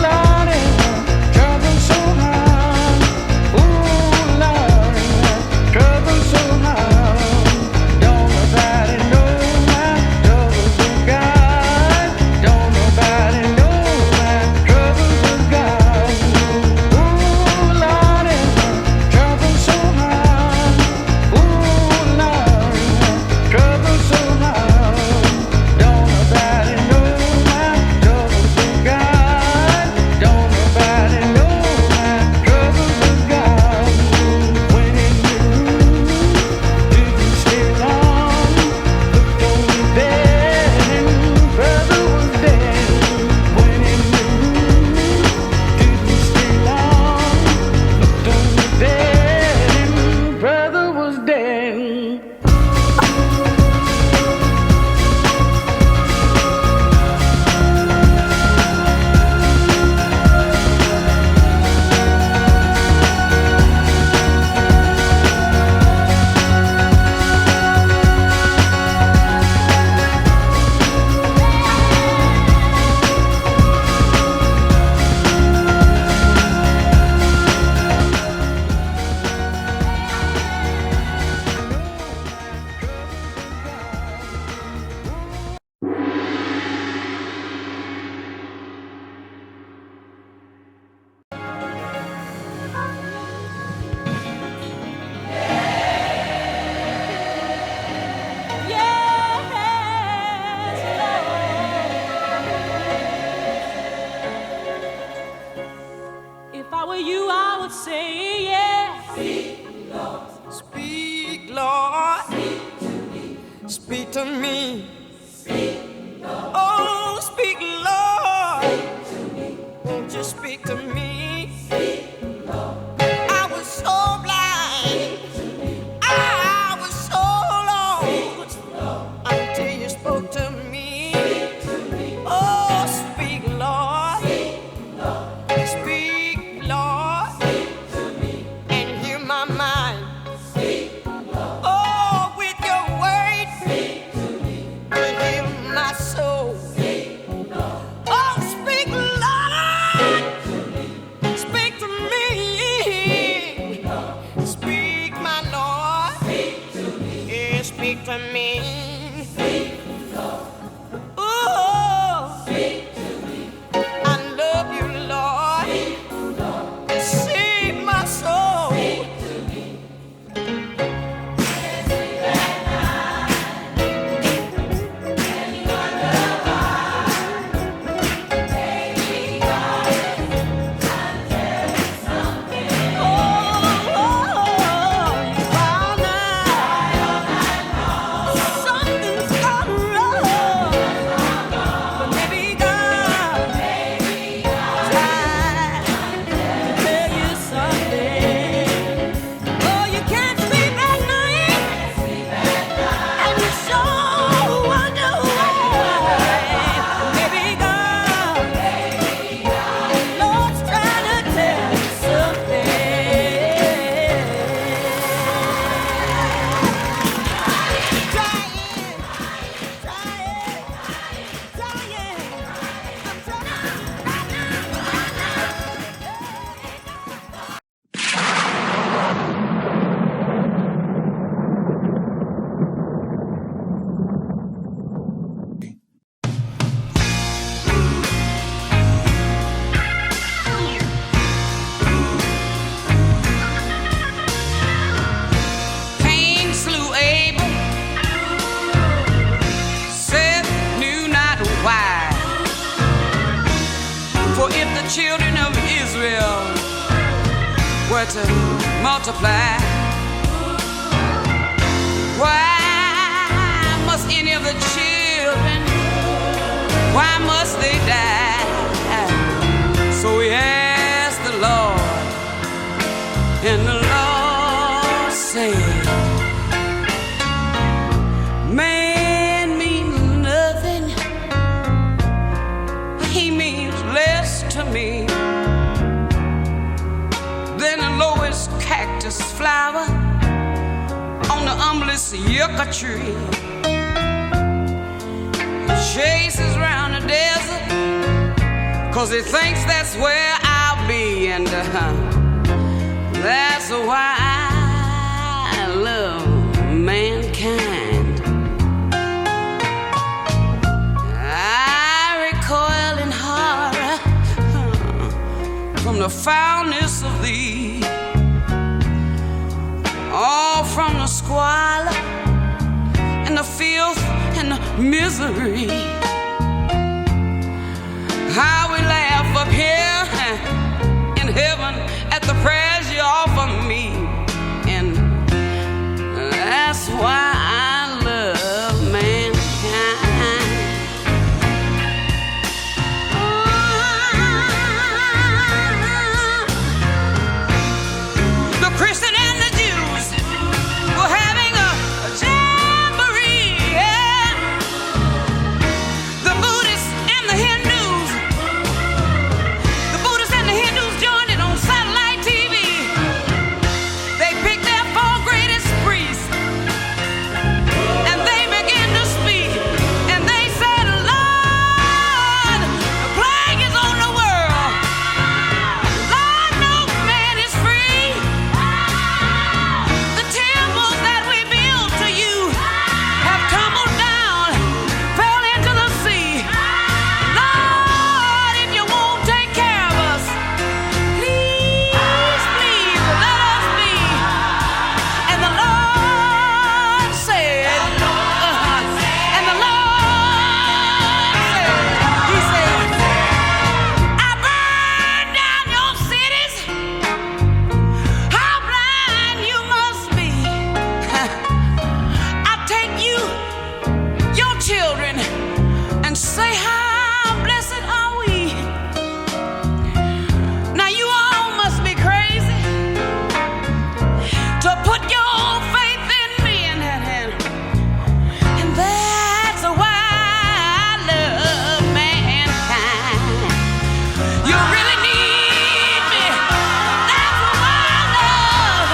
Lordy, my trouble so hard. Ooh, Lordy, my trouble so hard. Don't nobody know my trouble but God. Don't nobody know my trouble but God. Ooh, Lordy, my trouble so hard. Ooh, Lordy, my trouble so hard. Don't nobody know my trouble but God. Don't nobody know my trouble but God. When in the room, didn't stay long. Looked over there and brother was dead. When in the room, didn't stay long. Looked over there and brother was dead. If I were you, I would say yes. Speak, Lord. Speak to me. Oh, speak, Lord. Won't you speak to me? I was so blind. I was so lost until you spoke to me. Oh, speak, Lord. children of Israel were to multiply, why must any of the children, why must they die? So we asked the Lord, and the Lord said, man means nothing, he means less to me than the lowest cactus flower on the humblest yucca tree. He chases around the desert 'cause he thinks that's where I'll be, and that's why I love mankind. I recoil in horror from the foulness of thee, all from the squalor and the filth and the misery. How we laugh up here in heaven at the prayers you offer me, and that's why I love mankind. The Christian and the Jews were having a jamboree, yeah. The Buddhists and the Hindus joined it on satellite TV. They picked their 4 greatest priests, and they began to speak, and they said, Lord, the plague is on the world. Lord, no man is free. The temples that we built to you have tumbled down, fell into the sea. Lord, if you won't take care of us, please, please let us be. And the Lord said, and the Lord said, he said, I burn down your cities. How blind you must be. I take you, your children, and say, how blessed are we. Now you all must be crazy to put your faith in me, and that's why I love mankind. You really need me. That's why I love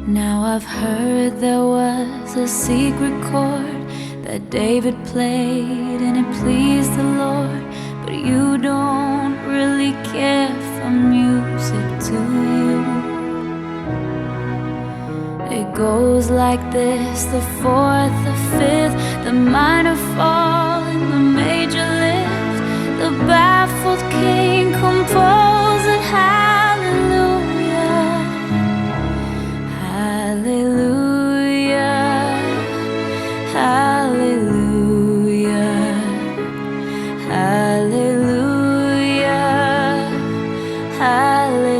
Now I've heard there was a secret chord that David played and it pleased the Lord, but you don't really care for music, do you? It goes like this: the 4th, the 5th, the minor fall and the major lift. The baffled king composing hallelujah, hallelujah, hallelujah, hallelujah, hallelujah.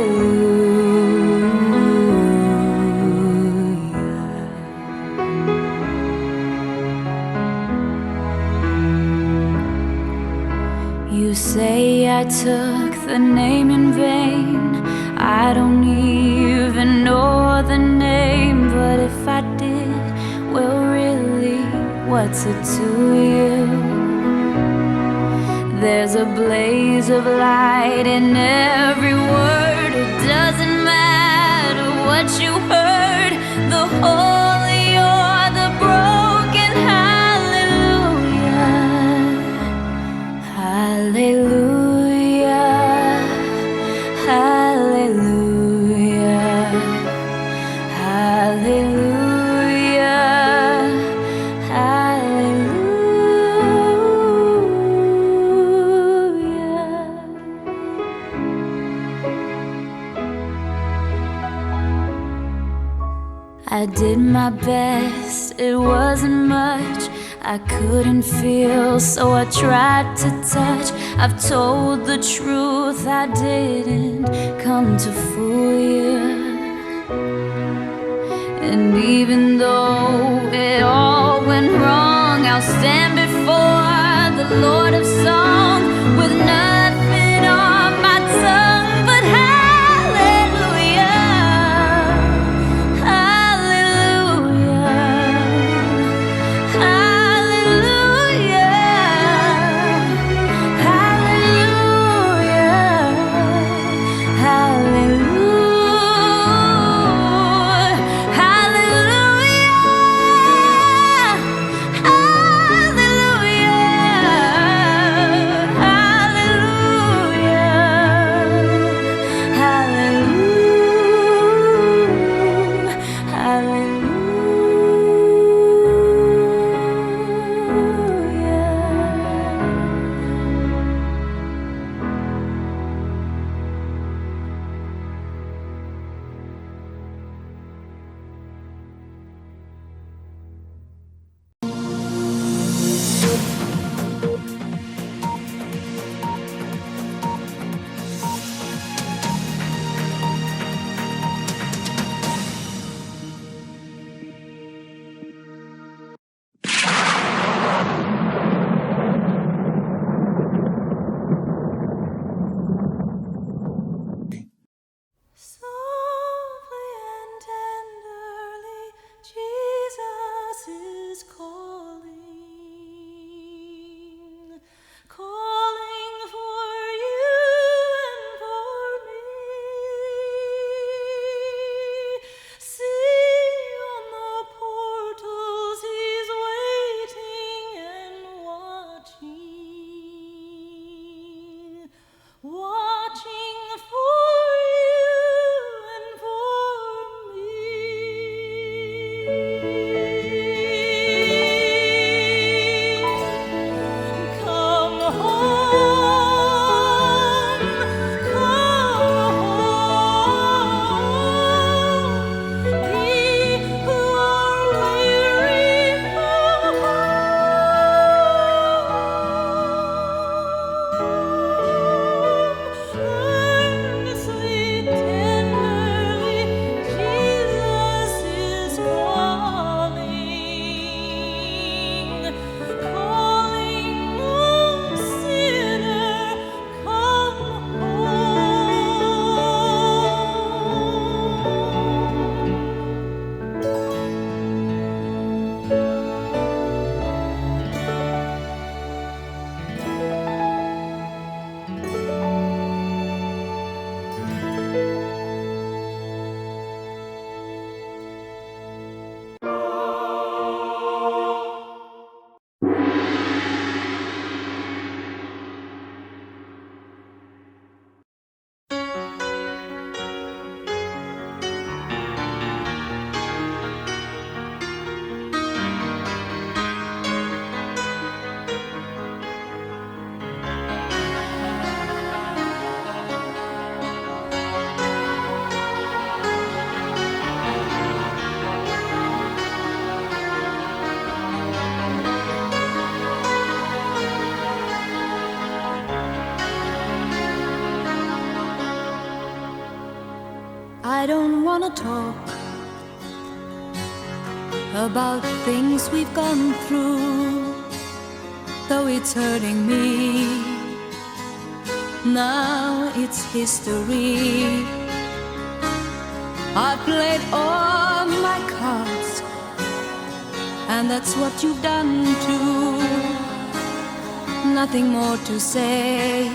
You say I took the name in vain. I don't even know the name, but if I did, well, really, what's it to you? There's a blaze of light in every word. It doesn't matter what you heard, the holy or the broken. Hallelujah. my best, it wasn't much. I couldn't feel, so I tried to touch. I've told the truth, I didn't come to fool you. And even though it all went wrong, I'll stand before the Lord of Song with nothing on my tongue but hallelujah, hallelujah, hallelujah, hallelujah, I don't wanna talk about things we've gone through, though it's hurting me. Now it's history. I played all my cards, and that's what you've done too. Nothing more to say,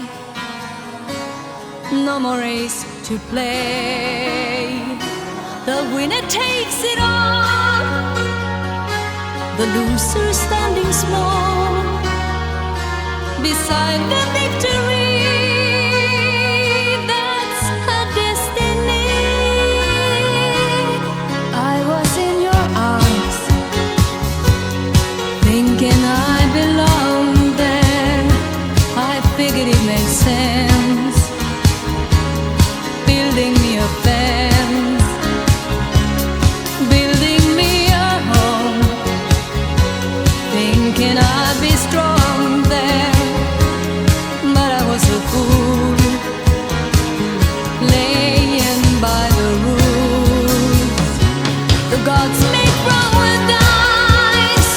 no more race to play. The winner takes it all, the loser standing small beside the victory. That's her destiny. I was in your arms, thinking I belonged there. I figured it made sense, building me a fence, building me a thinking I'd be strong there, but I was a fool, laying by the rules. The gods make wrong with dice,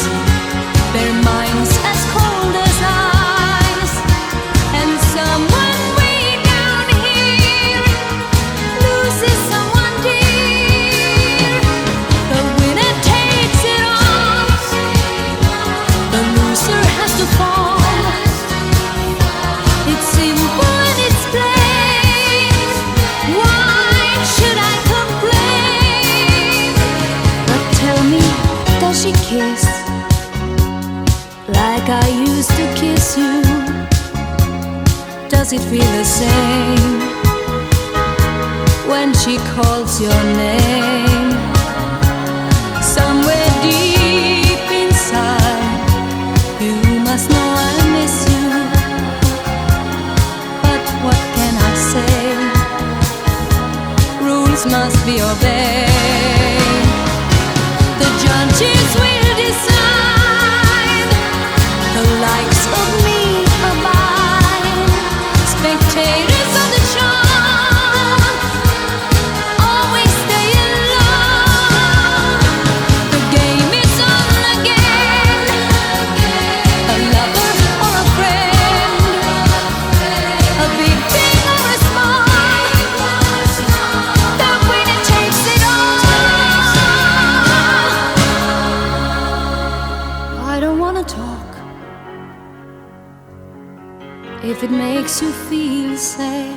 their minds as cold as ice, and someone way down here loses someone dear. The winner takes it all, the loser has to fall. It's simple and it's plain, why should I complain? But tell me, does she kiss like I used to kiss you? Does it feel the same when she calls your name? Somewhere deep inside, you must know I miss you. But what can I say? Rules must be obeyed. The judges will decide, the likes of me abide. Spectators of the show always stay alone. The game is on again, a lover or a friend, a big thing or a small, the winner takes it all. I don't wanna talk if it makes you feel sad,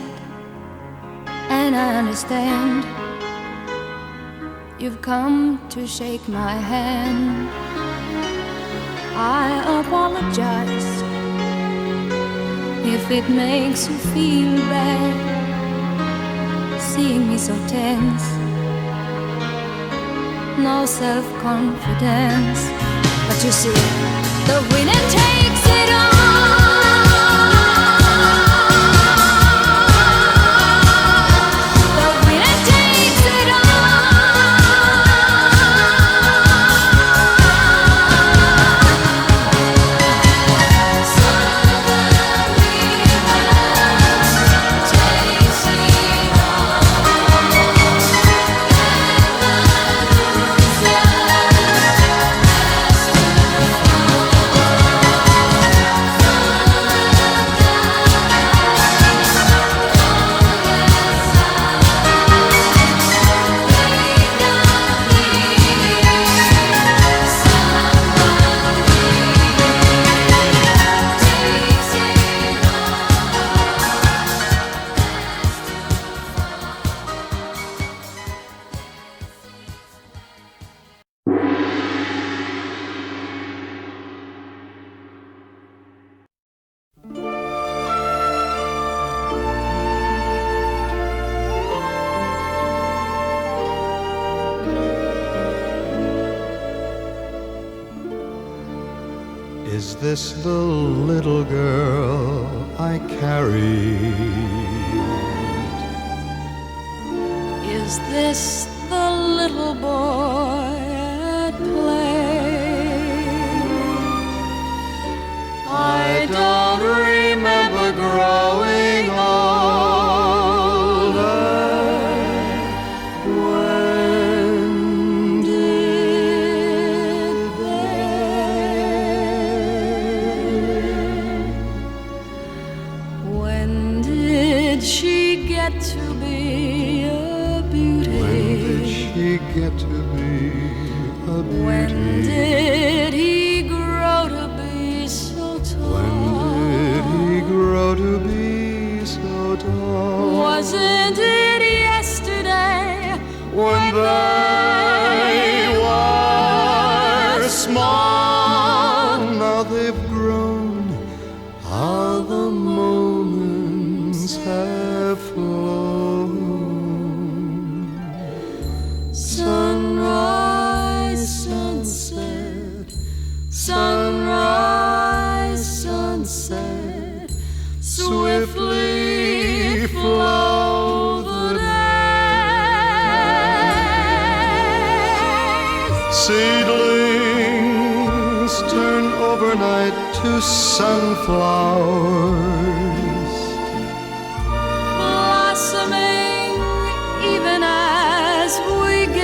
and I understand. You've come to shake my hand. I apologize if it makes you feel bad, seeing me so tense, no self-confidence. But you see, the winner takes it all. The winner takes it Is this the little girl I carried? Is this the little boy at play? I don't remember growing older. When did When did she get to be a beauty? When did she get to be a beauty? When did he grow to be so tall? When did he grow to be so tall? Wasn't it yesterday when they were small? Now they've grown, how the moments have flown. Sunrise, sunset, sunrise, sunset, swiftly flow the days. Seedlings turn over overnight to sunflowers, blossoming even as we gaze.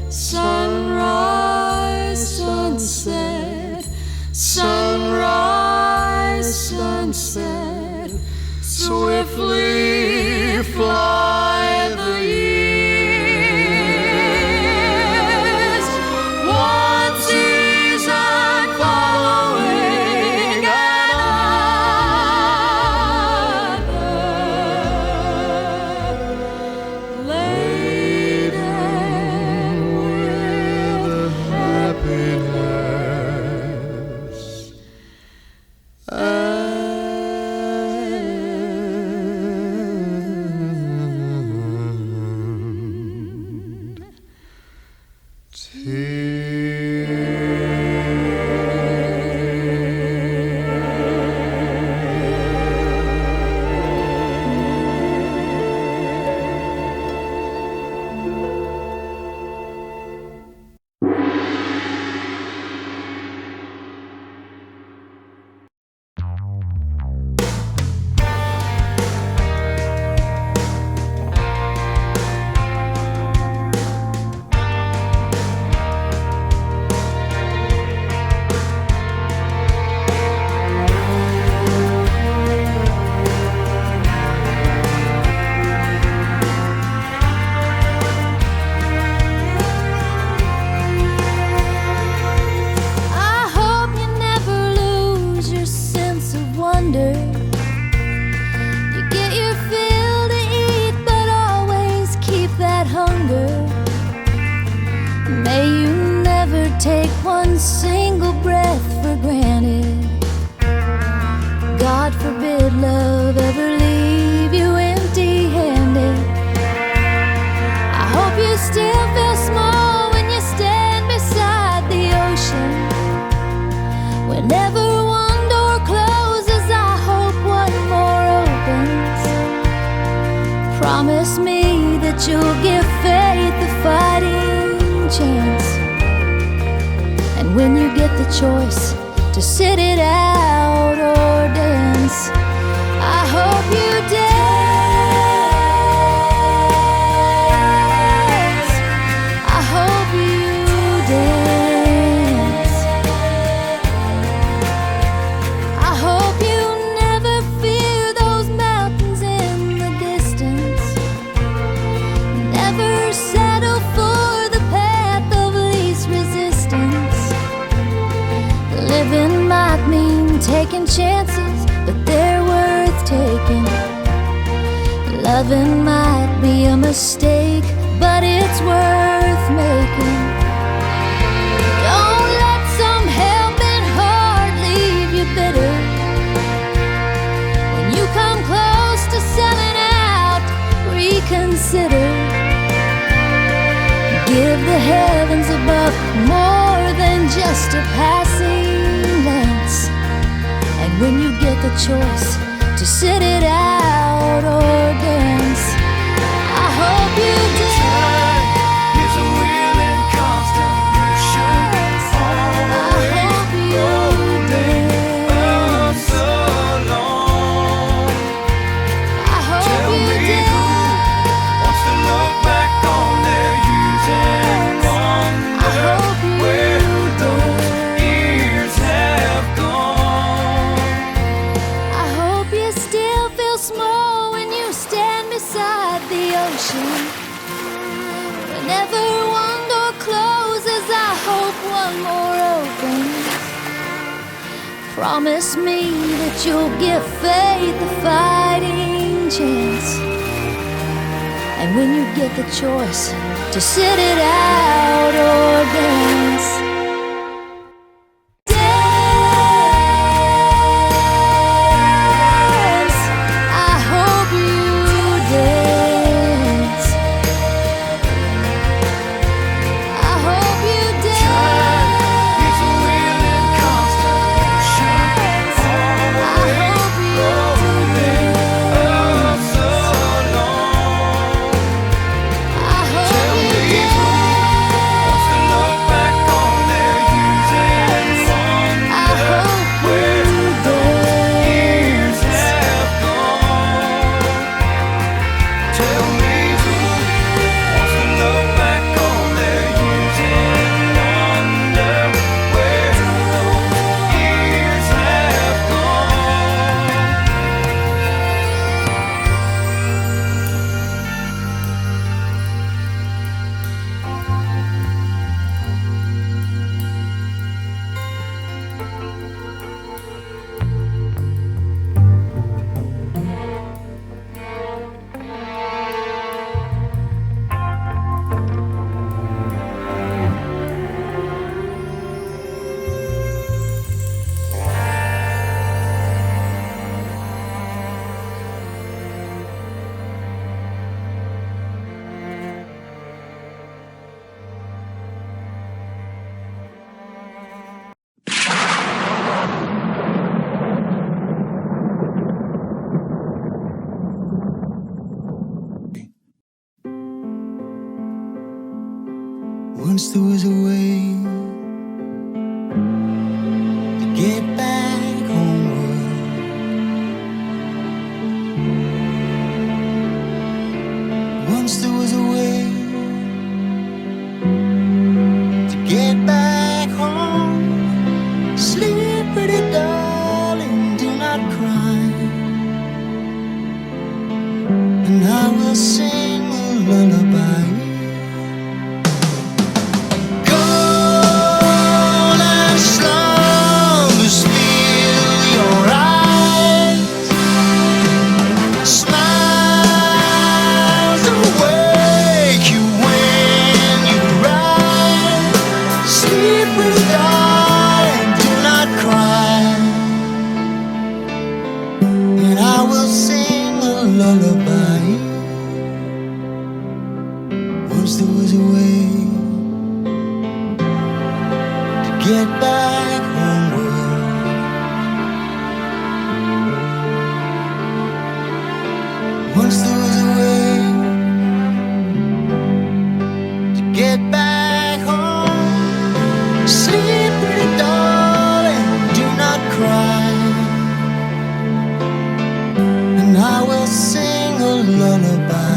Sunrise, sunset, sunrise, sunset, swiftly fly the years. One season following another, laden with happiness. Single breath for granted. God forbid love ever leave you empty-handed. I hope you still feel small when you stand beside the ocean. Whenever one door closes, I hope one more opens. Promise me that you'll give faith a fighting chance. And when you get the choice to sit it out or dance, I hope you dance. I hope you dance. I hope you never fear those mountains in the distance. Never settle for the path of least resistance. Living might mean taking chances, but they're worth taking. Loving might be a mistake, but it's worth making. Don't let some helping heart leave you bitter. When you come close to selling out, reconsider. Give the heavens above more than just a passing glance. And when you get the choice to sit it out or dance, I hope you dance. Is a wheel in constant motion. Always rolling us along. I hope Tell you me dance. who wants to look back on their years and wonder where those years have gone. I hope you still feel small when you stand beside the ocean. Whenever one door closes, I hope one more opens. Promise me that you'll give faith a fighting chance. And when you get the choice to sit it out or dance, dance. I hope you dance. I hope you dance. Is a wheel in constant motion. I hope you Rolling us along. I hope Tell you me who wants to look Once there was a way to get back homeward. Once there was a way to get back home. Sleep, pretty darling, do not cry, and I will sing a lullaby. Golden slumbers fill your eyes, smiles awake you when you rise. Sleep, pretty darling, do not cry, and I will sing a lullaby. Once there was a way to get back homeward. Once there was a way to get back home. Sleep, pretty darling, do not cry, and I will sing a lullaby.